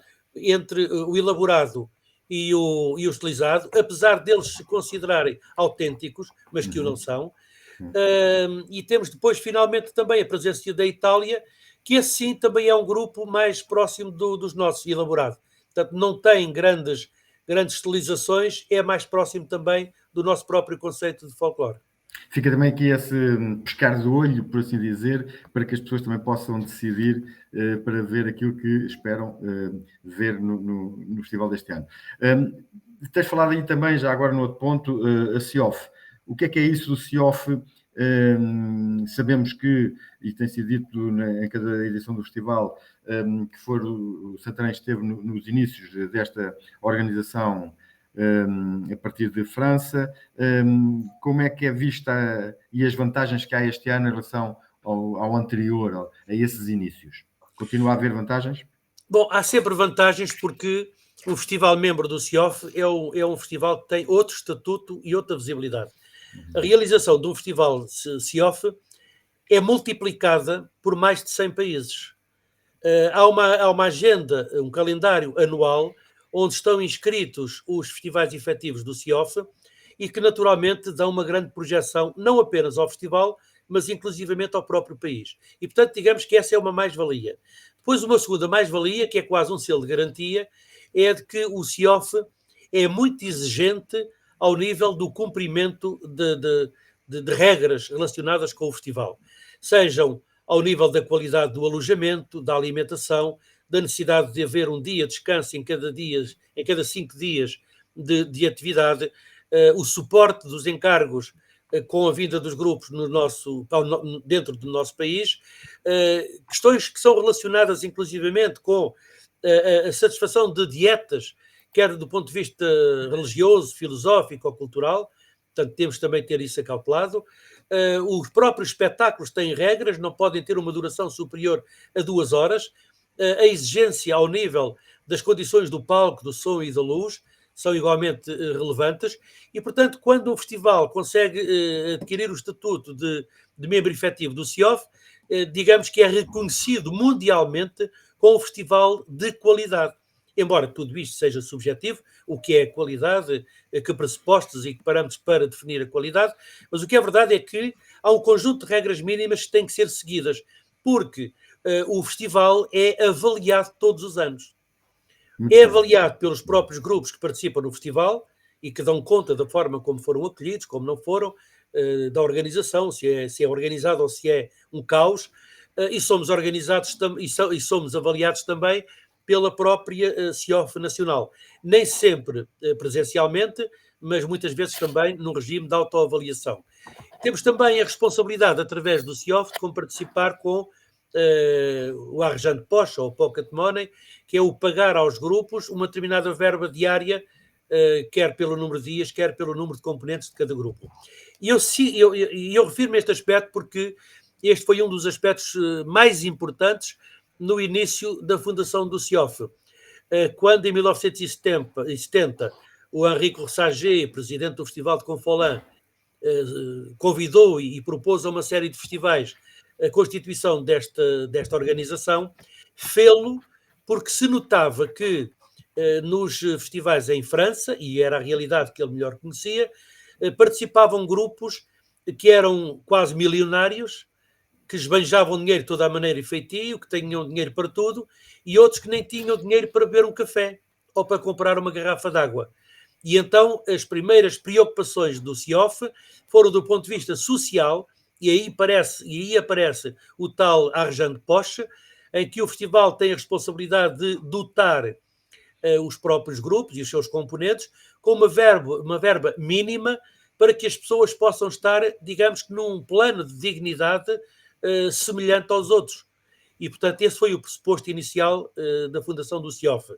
o elaborado e o estilizado, apesar deles se considerarem autênticos, mas que o não são. E temos depois, finalmente, também a presença da Itália, que assim também é um grupo mais próximo dos nossos, elaborado. Portanto, não tem grandes estilizações, é mais próximo também do nosso próprio conceito de folclore. Fica também aqui esse pescar do olho, por assim dizer, para que as pessoas também possam decidir para ver aquilo que esperam ver no festival deste ano. Tens falado aí também, já agora no outro ponto, a CIOF. O que é isso do CIOF? Sabemos que, e tem sido dito em cada edição do festival, que o Santarém esteve nos inícios desta organização a partir de França. Como é que é vista e as vantagens que há este ano em relação ao anterior, a esses inícios? Continua a haver vantagens? Bom, há sempre vantagens porque o festival membro do CIOF é um festival que tem outro estatuto e outra visibilidade. A realização de um festival CIOF é multiplicada por mais de 100 países. Há uma agenda, um calendário anual, onde estão inscritos os festivais efetivos do CIOF e que naturalmente dão uma grande projeção, não apenas ao festival, mas inclusivamente ao próprio país. E, portanto, digamos que essa é uma mais-valia. Depois, uma segunda mais-valia, que é quase um selo de garantia, é de que o CIOF é muito exigente ao nível do cumprimento de regras relacionadas com o festival. Sejam ao nível da qualidade do alojamento, da alimentação, da necessidade de haver um dia de descanso em cada 5 dias de atividade, o suporte dos encargos com a vinda dos grupos dentro do nosso país, questões que são relacionadas inclusivamente com a satisfação de dietas, quer do ponto de vista religioso, filosófico ou cultural. Portanto, temos também de ter isso acautelado. Os próprios espetáculos têm regras, não podem ter uma duração superior a 2 horas. A exigência ao nível das condições do palco, do som e da luz são igualmente relevantes e, portanto, quando um festival consegue adquirir o estatuto de membro efetivo do CIOF, digamos que é reconhecido mundialmente como um festival de qualidade. embora tudo isto seja subjetivo, o que é a qualidade, que pressupostos e que parâmetros para definir a qualidade, mas o que é verdade é que há um conjunto de regras mínimas que têm que ser seguidas, porque o festival é avaliado todos os anos. É avaliado pelos próprios grupos que participam no festival e que dão conta da forma como foram acolhidos, como não foram, da organização, se é organizado ou se é um caos, e somos organizados e somos avaliados também pela própria CIOF nacional. Nem sempre presencialmente, mas muitas vezes também num regime de autoavaliação. Temos também a responsabilidade, através do CIOF, de participar com o arrejante pocha ou pocket money, que é o pagar aos grupos uma determinada verba diária, quer pelo número de dias, quer pelo número de componentes de cada grupo. E eu refiro-me a este aspecto porque este foi um dos aspectos mais importantes no início da fundação do CIOF. Quando, em 1970, o Henrique Ressager, presidente do Festival de Confolã, convidou e propôs a uma série de festivais a constituição desta organização, fê-lo porque se notava que nos festivais em França, e era a realidade que ele melhor conhecia, participavam grupos que eram quase milionários, que esbanjavam dinheiro de toda a maneira e feitio, que tinham dinheiro para tudo, e outros que nem tinham dinheiro para beber um café ou para comprar uma garrafa de água. E então as primeiras preocupações do CIOF foram do ponto de vista social, e aí aparece o tal argent de poche, em que o festival tem a responsabilidade de dotar os próprios grupos e os seus componentes com uma verba mínima para que as pessoas possam estar, digamos que num plano de dignidade semelhante aos outros. E, portanto, esse foi o pressuposto inicial da fundação do CIOF.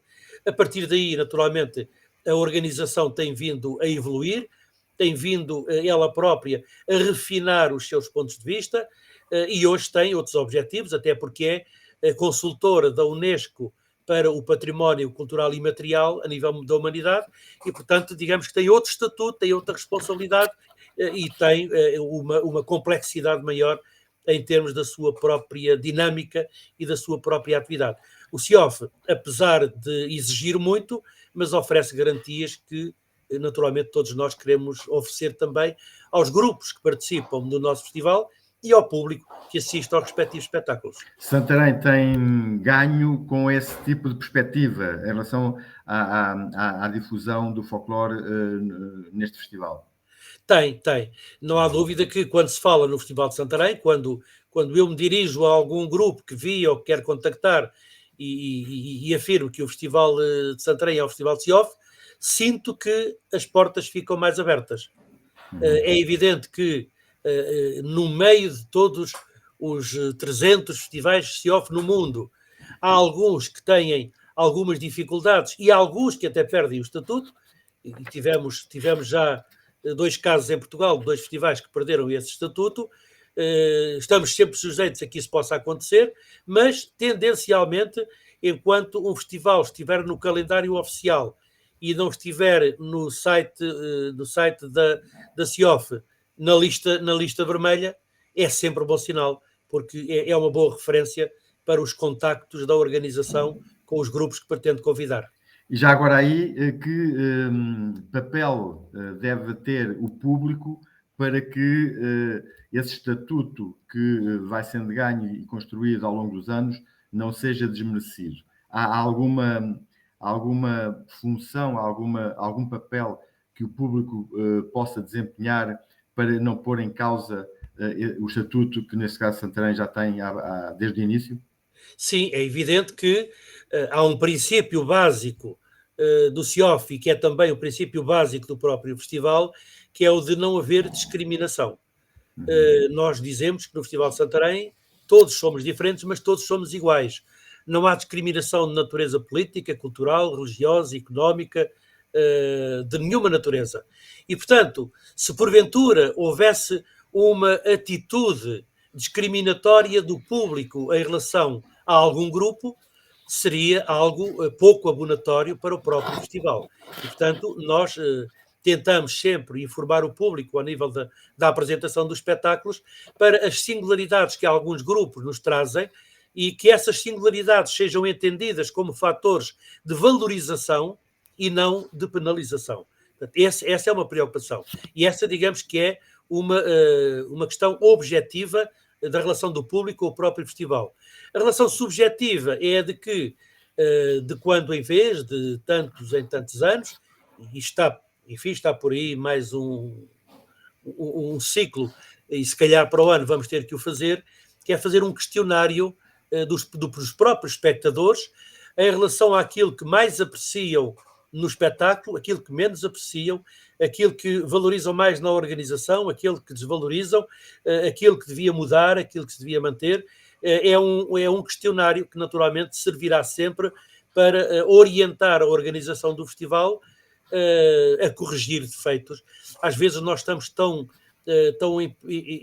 A partir daí, naturalmente, a organização tem vindo a evoluir, tem vindo ela própria a refinar os seus pontos de vista e hoje tem outros objetivos, até porque é consultora da Unesco para o património cultural imaterial a nível da humanidade e, portanto, digamos que tem outro estatuto, tem outra responsabilidade e tem uma complexidade maior em termos da sua própria dinâmica e da sua própria atividade. O CIOF, apesar de exigir muito, mas oferece garantias que, naturalmente, todos nós queremos oferecer também aos grupos que participam do nosso festival e ao público que assiste aos respectivos espetáculos. Santarém tem ganho com esse tipo de perspectiva em relação à difusão do folclore neste festival? Tem. Não há dúvida que quando se fala no Festival de Santarém, quando eu me dirijo a algum grupo que vi ou que quer contactar e afirmo que o Festival de Santarém é o Festival de CIOF, sinto que as portas ficam mais abertas. É evidente que no meio de todos os 300 festivais de CIOF no mundo, há alguns que têm algumas dificuldades e há alguns que até perdem o estatuto, e tivemos já 2 casos em Portugal, 2 festivais que perderam esse estatuto. Estamos sempre sujeitos a que isso possa acontecer, mas tendencialmente, enquanto um festival estiver no calendário oficial e não estiver no site da CIOF na lista vermelha, é sempre um bom sinal, porque é uma boa referência para os contactos da organização com os grupos que pretende convidar. E já agora aí, que papel deve ter o público para que esse estatuto que vai sendo ganho e construído ao longo dos anos não seja desmerecido? Há alguma função, algum papel que o público possa desempenhar para não pôr em causa o estatuto que, nesse caso, Santarém já tem desde o início? Sim, é evidente que há um princípio básico do CIOF, que é também o princípio básico do próprio festival, que é o de não haver discriminação. Nós dizemos que no Festival de Santarém todos somos diferentes, mas todos somos iguais. Não há discriminação de natureza política, cultural, religiosa, económica, de nenhuma natureza. E, portanto, se porventura houvesse uma atitude discriminatória do público em relação a algum grupo, seria algo pouco abonatório para o próprio festival. E, portanto, nós tentamos sempre informar o público a nível da apresentação dos espetáculos para as singularidades que alguns grupos nos trazem, e que essas singularidades sejam entendidas como fatores de valorização e não de penalização. Portanto, essa é uma preocupação. E essa, digamos que é uma questão objetiva da relação do público com o próprio festival. A relação subjetiva é a de que, de quando em vez, de tantos em tantos anos, e está por aí mais um ciclo, e se calhar para o ano vamos ter que o fazer, que é fazer um questionário dos próprios espectadores em relação àquilo que mais apreciam no espetáculo, aquilo que menos apreciam, aquilo que valorizam mais na organização, aquilo que desvalorizam, aquilo que devia mudar, aquilo que se devia manter. É um questionário que naturalmente servirá sempre para orientar a organização do festival a corrigir defeitos. Às vezes nós estamos tão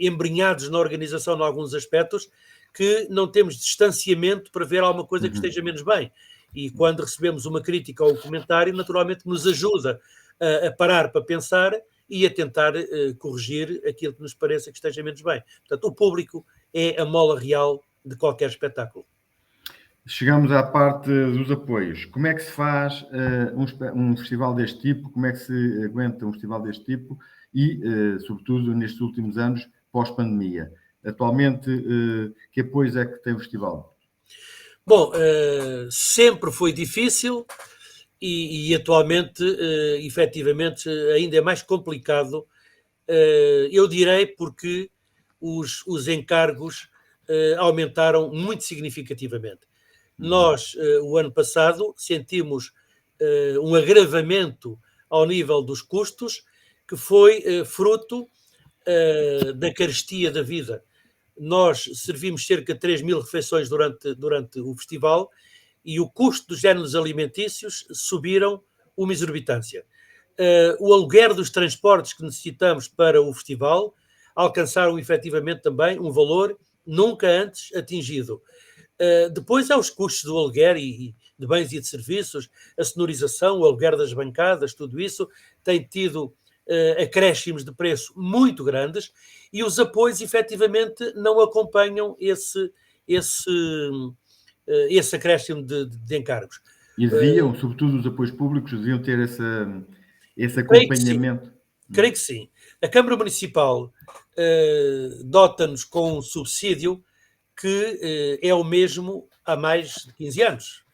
embrenhados na organização em alguns aspectos que não temos distanciamento para ver alguma coisa que esteja menos bem. E quando recebemos uma crítica ou um comentário, naturalmente nos ajuda a parar para pensar e a tentar corrigir aquilo que nos pareça que esteja menos bem. Portanto, o público é a mola real de qualquer espetáculo. Chegamos à parte dos apoios. Como é que se faz um festival deste tipo? Como é que se aguenta um festival deste tipo? E, sobretudo, nestes últimos anos, pós-pandemia. Atualmente, que apoios é que tem o festival? Bom, sempre foi difícil e atualmente, efetivamente, ainda é mais complicado. Eu direi porque os encargos aumentaram muito significativamente. Nós, o ano passado, sentimos um agravamento ao nível dos custos que foi fruto da carestia da vida. Nós servimos cerca de 3.000 refeições durante o festival e o custo dos géneros alimentícios subiram uma exorbitância. O aluguer dos transportes que necessitamos para o festival alcançaram efetivamente também um valor nunca antes atingido. Depois há os custos do aluguer e de bens e de serviços, a sonorização, o aluguer das bancadas, tudo isso tem tido acréscimos de preço muito grandes e os apoios efetivamente não acompanham esse acréscimo de encargos. E deviam, sobretudo os apoios públicos, deviam ter esse acompanhamento? Creio que sim. A Câmara Municipal dota-nos com um subsídio que é o mesmo há mais de 15 anos.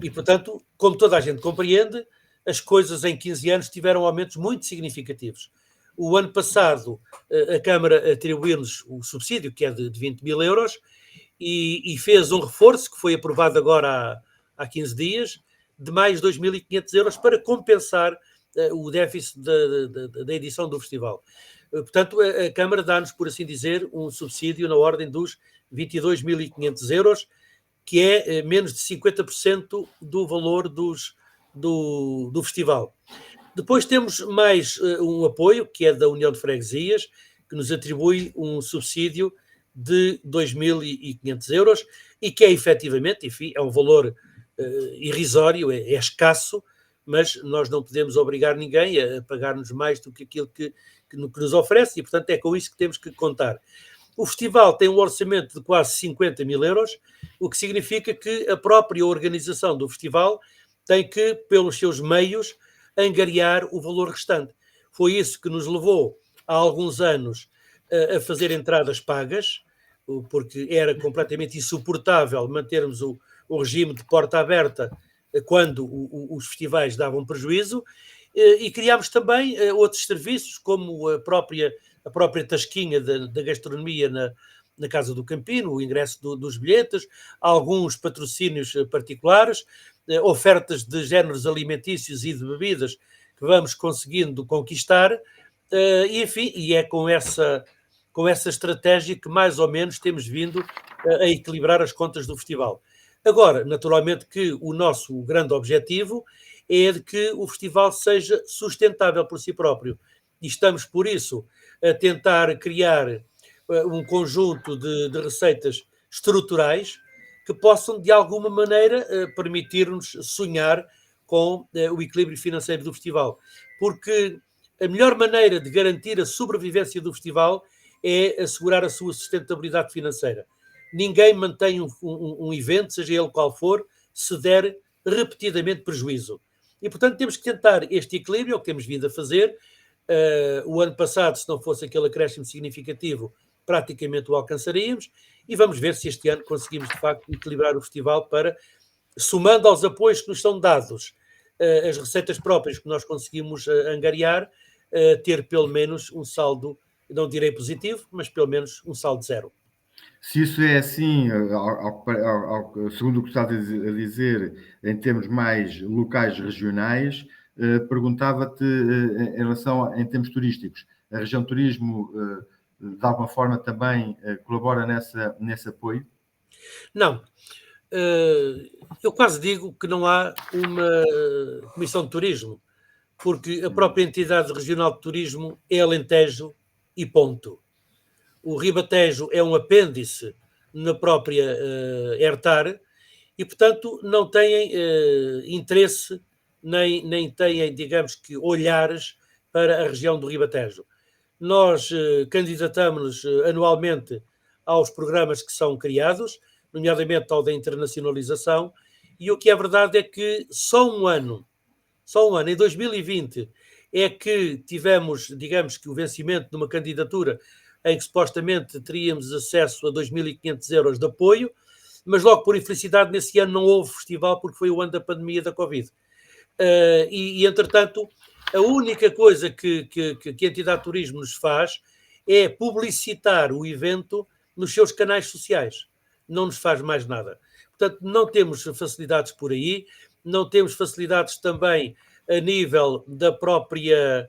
E, portanto, como toda a gente compreende, as coisas em 15 anos tiveram aumentos muito significativos. O ano passado, a Câmara atribuiu-nos o subsídio, que é de 20.000 euros, e fez um reforço, que foi aprovado agora há 15 dias, de mais 2.500 euros para compensar o déficit da edição do festival. Portanto, a Câmara dá-nos, por assim dizer, um subsídio na ordem dos 22.500 euros, que é menos de 50% do valor do festival. Depois temos mais um apoio, que é da União de Freguesias, que nos atribui um subsídio de 2.500 euros e que é efetivamente, enfim, é um valor irrisório, é escasso, mas nós não podemos obrigar ninguém a pagar-nos mais do que aquilo que nos oferece e, portanto, é com isso que temos que contar. O festival tem um orçamento de quase 50.000 euros, o que significa que a própria organização do festival tem que, pelos seus meios, angariar o valor restante. Foi isso que nos levou, há alguns anos, a fazer entradas pagas, porque era completamente insuportável mantermos o regime de porta aberta quando os festivais davam prejuízo, e criámos também outros serviços, como a própria tasquinha da gastronomia na Casa do Campino, o ingresso dos bilhetes, alguns patrocínios particulares, ofertas de géneros alimentícios e de bebidas que vamos conseguindo conquistar, e enfim, e é com essa estratégia que mais ou menos temos vindo a equilibrar as contas do festival. Agora, naturalmente que o nosso grande objetivo é de que o festival seja sustentável por si próprio. E estamos, por isso, a tentar criar um conjunto de receitas estruturais que possam, de alguma maneira, permitir-nos sonhar com o equilíbrio financeiro do festival. Porque a melhor maneira de garantir a sobrevivência do festival é assegurar a sua sustentabilidade financeira. ninguém mantém um evento, seja ele qual for, se der repetidamente prejuízo. E, portanto, temos que tentar este equilíbrio, é o que temos vindo a fazer. O ano passado, se não fosse aquele acréscimo significativo, praticamente o alcançaríamos, e vamos ver se este ano conseguimos, de facto, equilibrar o festival para, somando aos apoios que nos são dados, as receitas próprias que nós conseguimos angariar, ter pelo menos um saldo, não direi positivo, mas pelo menos um saldo zero. Se isso é assim, segundo o que estás a dizer, em termos mais locais, regionais, perguntava-te em relação em termos turísticos. A região de turismo, de alguma forma, também colabora nesse apoio? Não. Eu quase digo que não há uma comissão de turismo, porque a própria entidade regional de turismo é Alentejo e ponto. O Ribatejo é um apêndice na própria ERTAR e, portanto, não têm interesse nem têm, digamos que, olhares para a região do Ribatejo. Nós candidatamos-nos anualmente aos programas que são criados, nomeadamente ao da internacionalização, e o que é verdade é que só um ano, em 2020, é que tivemos, digamos que, o vencimento de uma candidatura em que supostamente teríamos acesso a 2.500 euros de apoio, mas logo por infelicidade nesse ano não houve festival porque foi o ano da pandemia da Covid. Entretanto, a única coisa que a entidade de turismo nos faz é publicitar o evento nos seus canais sociais. Não nos faz mais nada. Portanto, não temos facilidades por aí, não temos facilidades também a nível da própria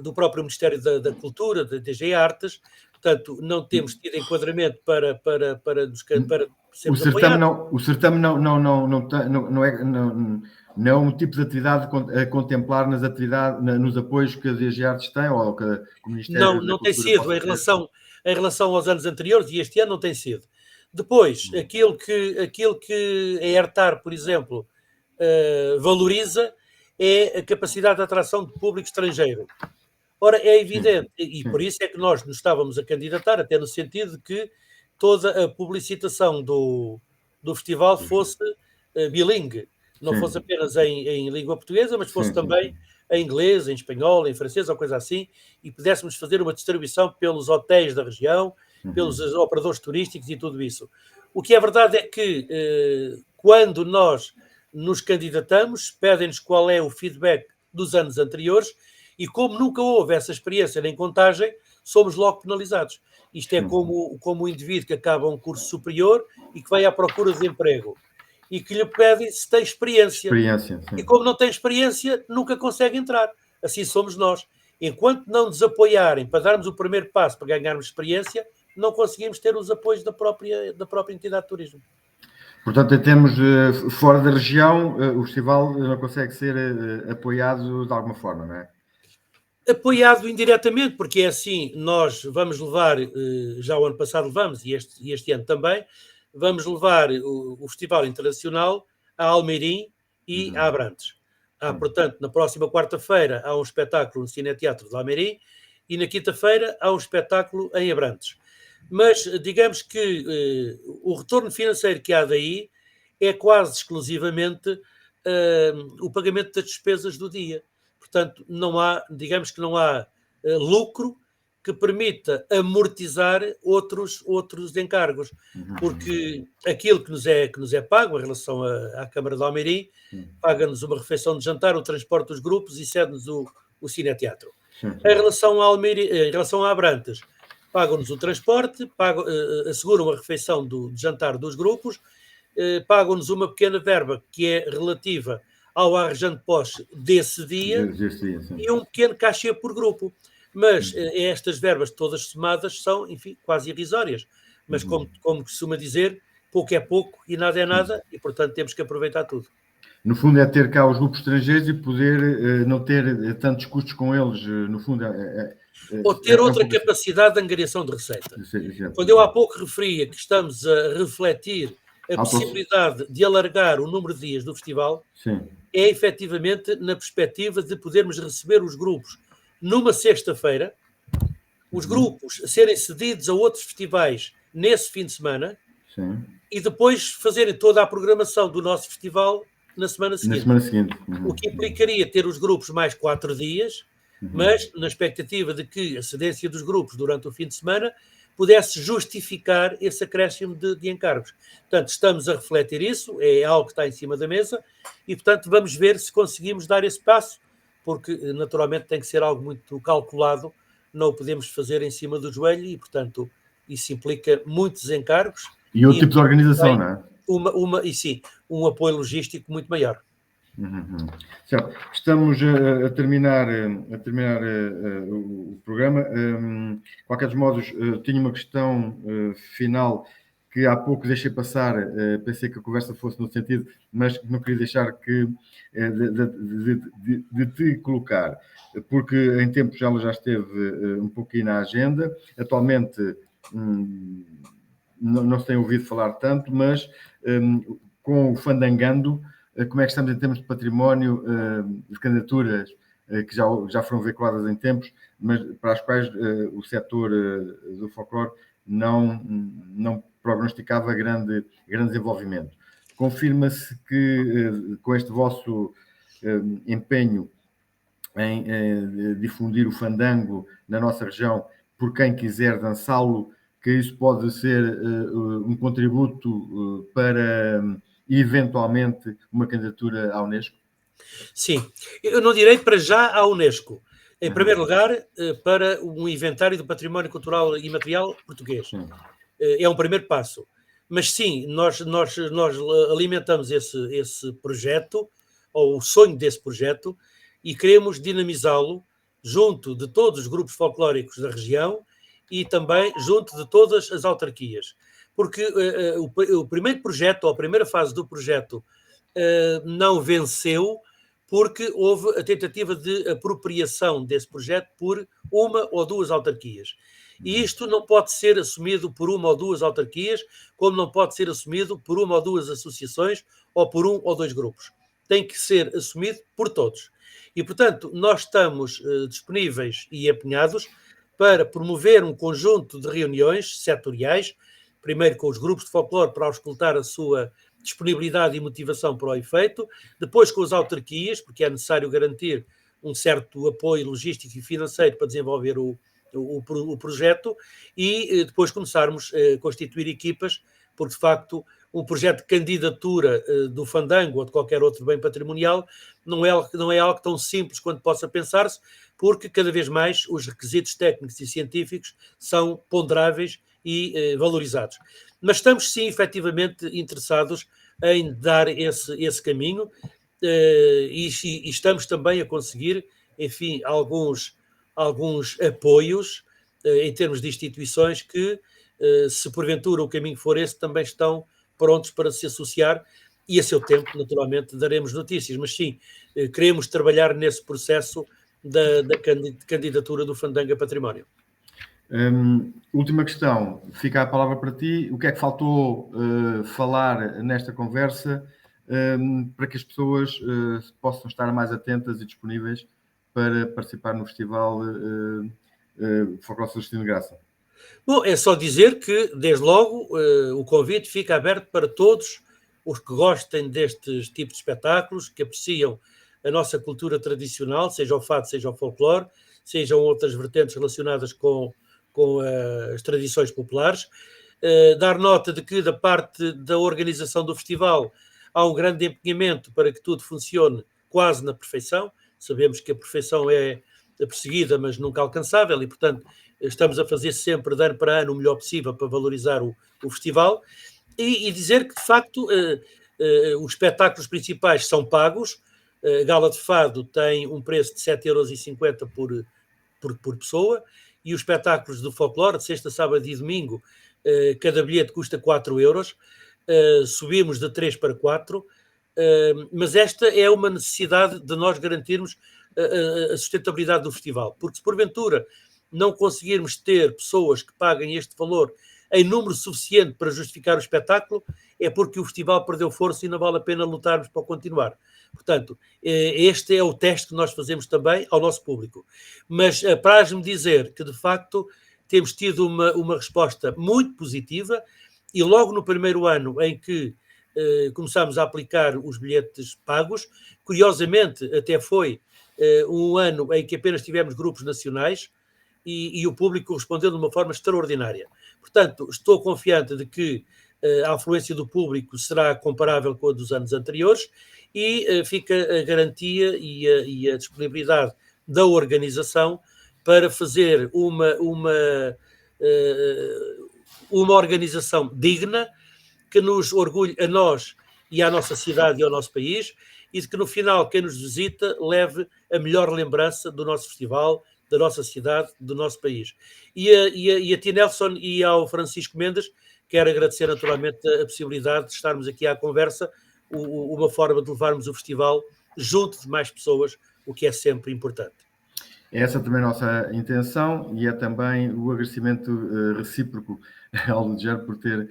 do próprio Ministério da Cultura, da DG Artes, portanto, não temos tido enquadramento para sermos apoiados. O certame não é um tipo de atividade a contemplar nos apoios que a DG Artes tem ou que o Ministério não tem sido em relação aos anos anteriores, e este ano não tem sido. Depois, aquilo que a ERTAR, por exemplo, valoriza é a capacidade de atração de público estrangeiro. Ora, é evidente, e por isso é que nós nos estávamos a candidatar, até no sentido de que toda a publicitação do festival fosse bilingue, não fosse apenas em língua portuguesa, mas fosse também em inglês, em espanhol, em francês, ou coisa assim, e pudéssemos fazer uma distribuição pelos hotéis da região, pelos operadores turísticos e tudo isso. O que é verdade é que quando nós nos candidatamos, pedem-nos qual é o feedback dos anos anteriores e como nunca houve essa experiência nem contagem, somos logo penalizados. Isto é como o indivíduo que acaba um curso superior e que vai à procura de emprego e que lhe pedem se tem experiência. E como não tem experiência, nunca consegue entrar. Assim somos nós. Enquanto não nos apoiarem para darmos o primeiro passo para ganharmos experiência, não conseguimos ter os apoios da própria entidade de turismo. Portanto, em termos fora da região, o festival não consegue ser apoiado de alguma forma, não é? Apoiado indiretamente, porque é assim, nós vamos levar, já o ano passado levamos, e este ano também, vamos levar o Festival Internacional a Almeirim e a Abrantes. Portanto, na próxima quarta-feira há um espetáculo no Cineteatro de Almeirim e na quinta-feira há um espetáculo em Abrantes. Mas digamos que o retorno financeiro que há daí é quase exclusivamente o pagamento das despesas do dia. Portanto, digamos que não há lucro que permita amortizar outros encargos, porque aquilo que nos é pago em relação à Câmara de Almeirim, paga-nos uma refeição de jantar, o transporte dos grupos e cede-nos o cineteatro. Em relação a Abrantes, pagam-nos o transporte, asseguram a refeição de jantar dos grupos, pagam-nos uma pequena verba que é relativa ao arrejante pós desse dia e um pequeno cachê por grupo. Mas estas verbas todas somadas são, enfim, quase irrisórias. Mas como costuma dizer, pouco é pouco e nada é nada e, portanto, temos que aproveitar tudo. No fundo é ter cá os grupos estrangeiros e poder não ter tantos custos com eles, no fundo ou ter outra capacidade de angariação de receita. Quando eu há pouco referia que estamos a refletir a possibilidade de alargar o número de dias do festival, é efetivamente na perspectiva de podermos receber os grupos numa sexta-feira, os grupos serem cedidos a outros festivais nesse fim de semana, Sim. e depois fazerem toda a programação do nosso festival na semana Na seguinte. semana seguinte. O que implicaria ter os grupos mais 4 dias, mas na expectativa de que a cedência dos grupos durante o fim de semana pudesse justificar esse acréscimo de encargos. Portanto, estamos a refletir isso, é algo que está em cima da mesa, e, portanto, vamos ver se conseguimos dar esse passo, porque, naturalmente, tem que ser algo muito calculado, não o podemos fazer em cima do joelho, e, portanto, isso implica muitos encargos. E outro tipo de organização, não é? Um apoio logístico muito maior. Certo. Estamos a terminar o programa. De qualquer modo, tinha uma questão final que há pouco deixei passar. Pensei que a conversa fosse no sentido, mas não queria deixar de te colocar, porque em tempos ela já esteve um pouquinho na agenda. Atualmente não se tem ouvido falar tanto, mas com o Fandangando, como é que estamos em termos de património, de candidaturas que já foram veiculadas em tempos, mas para as quais o setor do folclore não prognosticava grande desenvolvimento. Confirma-se que com este vosso empenho em difundir o fandango na nossa região, por quem quiser dançá-lo, que isso pode ser um contributo para eventualmente uma candidatura à Unesco? Sim, eu não direi para já à Unesco. Em primeiro lugar, para um inventário do património cultural e material português. É um primeiro passo. Mas sim, nós alimentamos esse projeto, ou o sonho desse projeto, e queremos dinamizá-lo junto de todos os grupos folclóricos da região e também junto de todas as autarquias. Porque o primeiro projeto, ou a primeira fase do projeto, não venceu porque houve a tentativa de apropriação desse projeto por uma ou duas autarquias. E isto não pode ser assumido por uma ou duas autarquias, como não pode ser assumido por uma ou duas associações ou por um ou dois grupos. Tem que ser assumido por todos. E, portanto, nós estamos disponíveis e empenhados para promover um conjunto de reuniões setoriais, primeiro com os grupos de folclore para auscultar a sua disponibilidade e motivação para o efeito, depois com as autarquias, porque é necessário garantir um certo apoio logístico e financeiro para desenvolver o projeto, e depois começarmos a constituir equipas, porque de facto um projeto de candidatura do fandango ou de qualquer outro bem patrimonial não é algo tão simples quanto possa pensar-se, porque cada vez mais os requisitos técnicos e científicos são ponderáveis e valorizados. Mas estamos sim efetivamente interessados em dar esse caminho e estamos também a conseguir, enfim, alguns apoios em termos de instituições que, se porventura o caminho for esse, também estão prontos para se associar, e a seu tempo, naturalmente, daremos notícias. Mas sim, queremos trabalhar nesse processo da candidatura do Fandanga Património. Última questão, fica a palavra para ti. O que é que faltou falar nesta conversa para que as pessoas possam estar mais atentas e disponíveis para participar no Festival Folclore Celestino de Graça? Bom, é só dizer que, desde logo, o convite fica aberto para todos os que gostem destes tipos de espetáculos, que apreciam a nossa cultura tradicional, seja o fado, seja o folclore, sejam outras vertentes relacionadas com as tradições populares. Dar nota de que, da parte da organização do festival, há um grande empenhamento para que tudo funcione quase na perfeição. Sabemos que a perfeição é perseguida, mas nunca alcançável, e, portanto, estamos a fazer sempre, de ano para ano, o melhor possível para valorizar o festival. E dizer que, de facto, os espetáculos principais são pagos. A Gala de Fado tem um preço de 7,50 € por pessoa, e os espetáculos do folclore, de sexta, sábado e domingo, cada bilhete custa 4 €, subimos de 3 para 4, mas esta é uma necessidade de nós garantirmos a sustentabilidade do festival, porque se porventura não conseguirmos ter pessoas que paguem este valor em número suficiente para justificar o espetáculo, é porque o festival perdeu força e não vale a pena lutarmos para continuar. Portanto, este é o teste que nós fazemos também ao nosso público. Mas apraz-me dizer que, de facto, temos tido uma resposta muito positiva e logo no primeiro ano em que começámos a aplicar os bilhetes pagos, curiosamente até foi um ano em que apenas tivemos grupos nacionais e o público respondeu de uma forma extraordinária. Portanto, estou confiante de que a afluência do público será comparável com a dos anos anteriores e fica a garantia e a disponibilidade da organização para fazer uma organização digna que nos orgulhe a nós e à nossa cidade e ao nosso país e de que no final quem nos visita leve a melhor lembrança do nosso festival, da nossa cidade, do nosso país. E a ti, Nelson, e ao Francisco Mendes, quero agradecer naturalmente a possibilidade de estarmos aqui à conversa, uma forma de levarmos o festival junto de mais pessoas, o que é sempre importante. É essa também a nossa intenção e é também o agradecimento recíproco ao Ludger por ter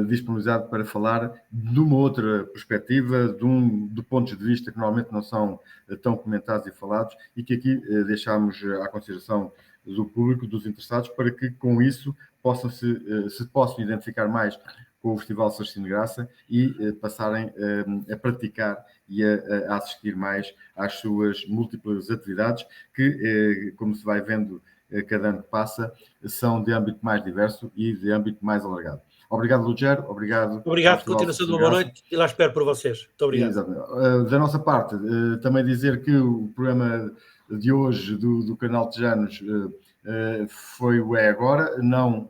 disponibilizado para falar de uma outra perspectiva, de pontos de vista que normalmente não são tão comentados e falados e que aqui deixamos à consideração do público, dos interessados, para que com isso se possam identificar mais com o Festival Sextina de Graça e passarem a praticar e a assistir mais às suas múltiplas atividades que, como se vai vendo cada ano que passa, são de âmbito mais diverso e de âmbito mais alargado. Obrigado, Ludger. Obrigado. Obrigado, continuação de uma boa noite e lá espero por vocês. Muito obrigado. Exatamente. Da nossa parte, também dizer que o programa de hoje do Canal Tejanos foi o É Agora, não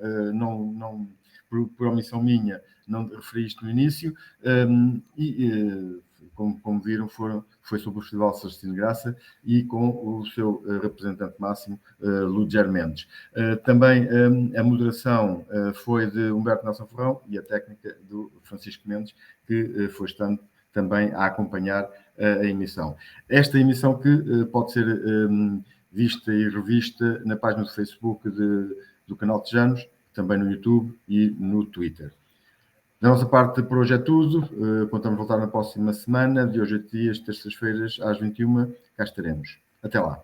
por omissão minha, não referi isto no início, como viram, foi sobre o Festival Sextina de Graça e com o seu representante máximo, Ludger Mendes. Também a moderação foi de Humberto Nelson Ferrão e a técnica do Francisco Mendes, que foi estando também a acompanhar a emissão. Esta emissão que pode ser vista e revista na página do Facebook do Canal Tejanos, também no YouTube e no Twitter. Da nossa parte, por hoje é tudo. Contamos voltar na próxima semana, de hoje a dias, terças-feiras, às 21h. Cá estaremos. Até lá.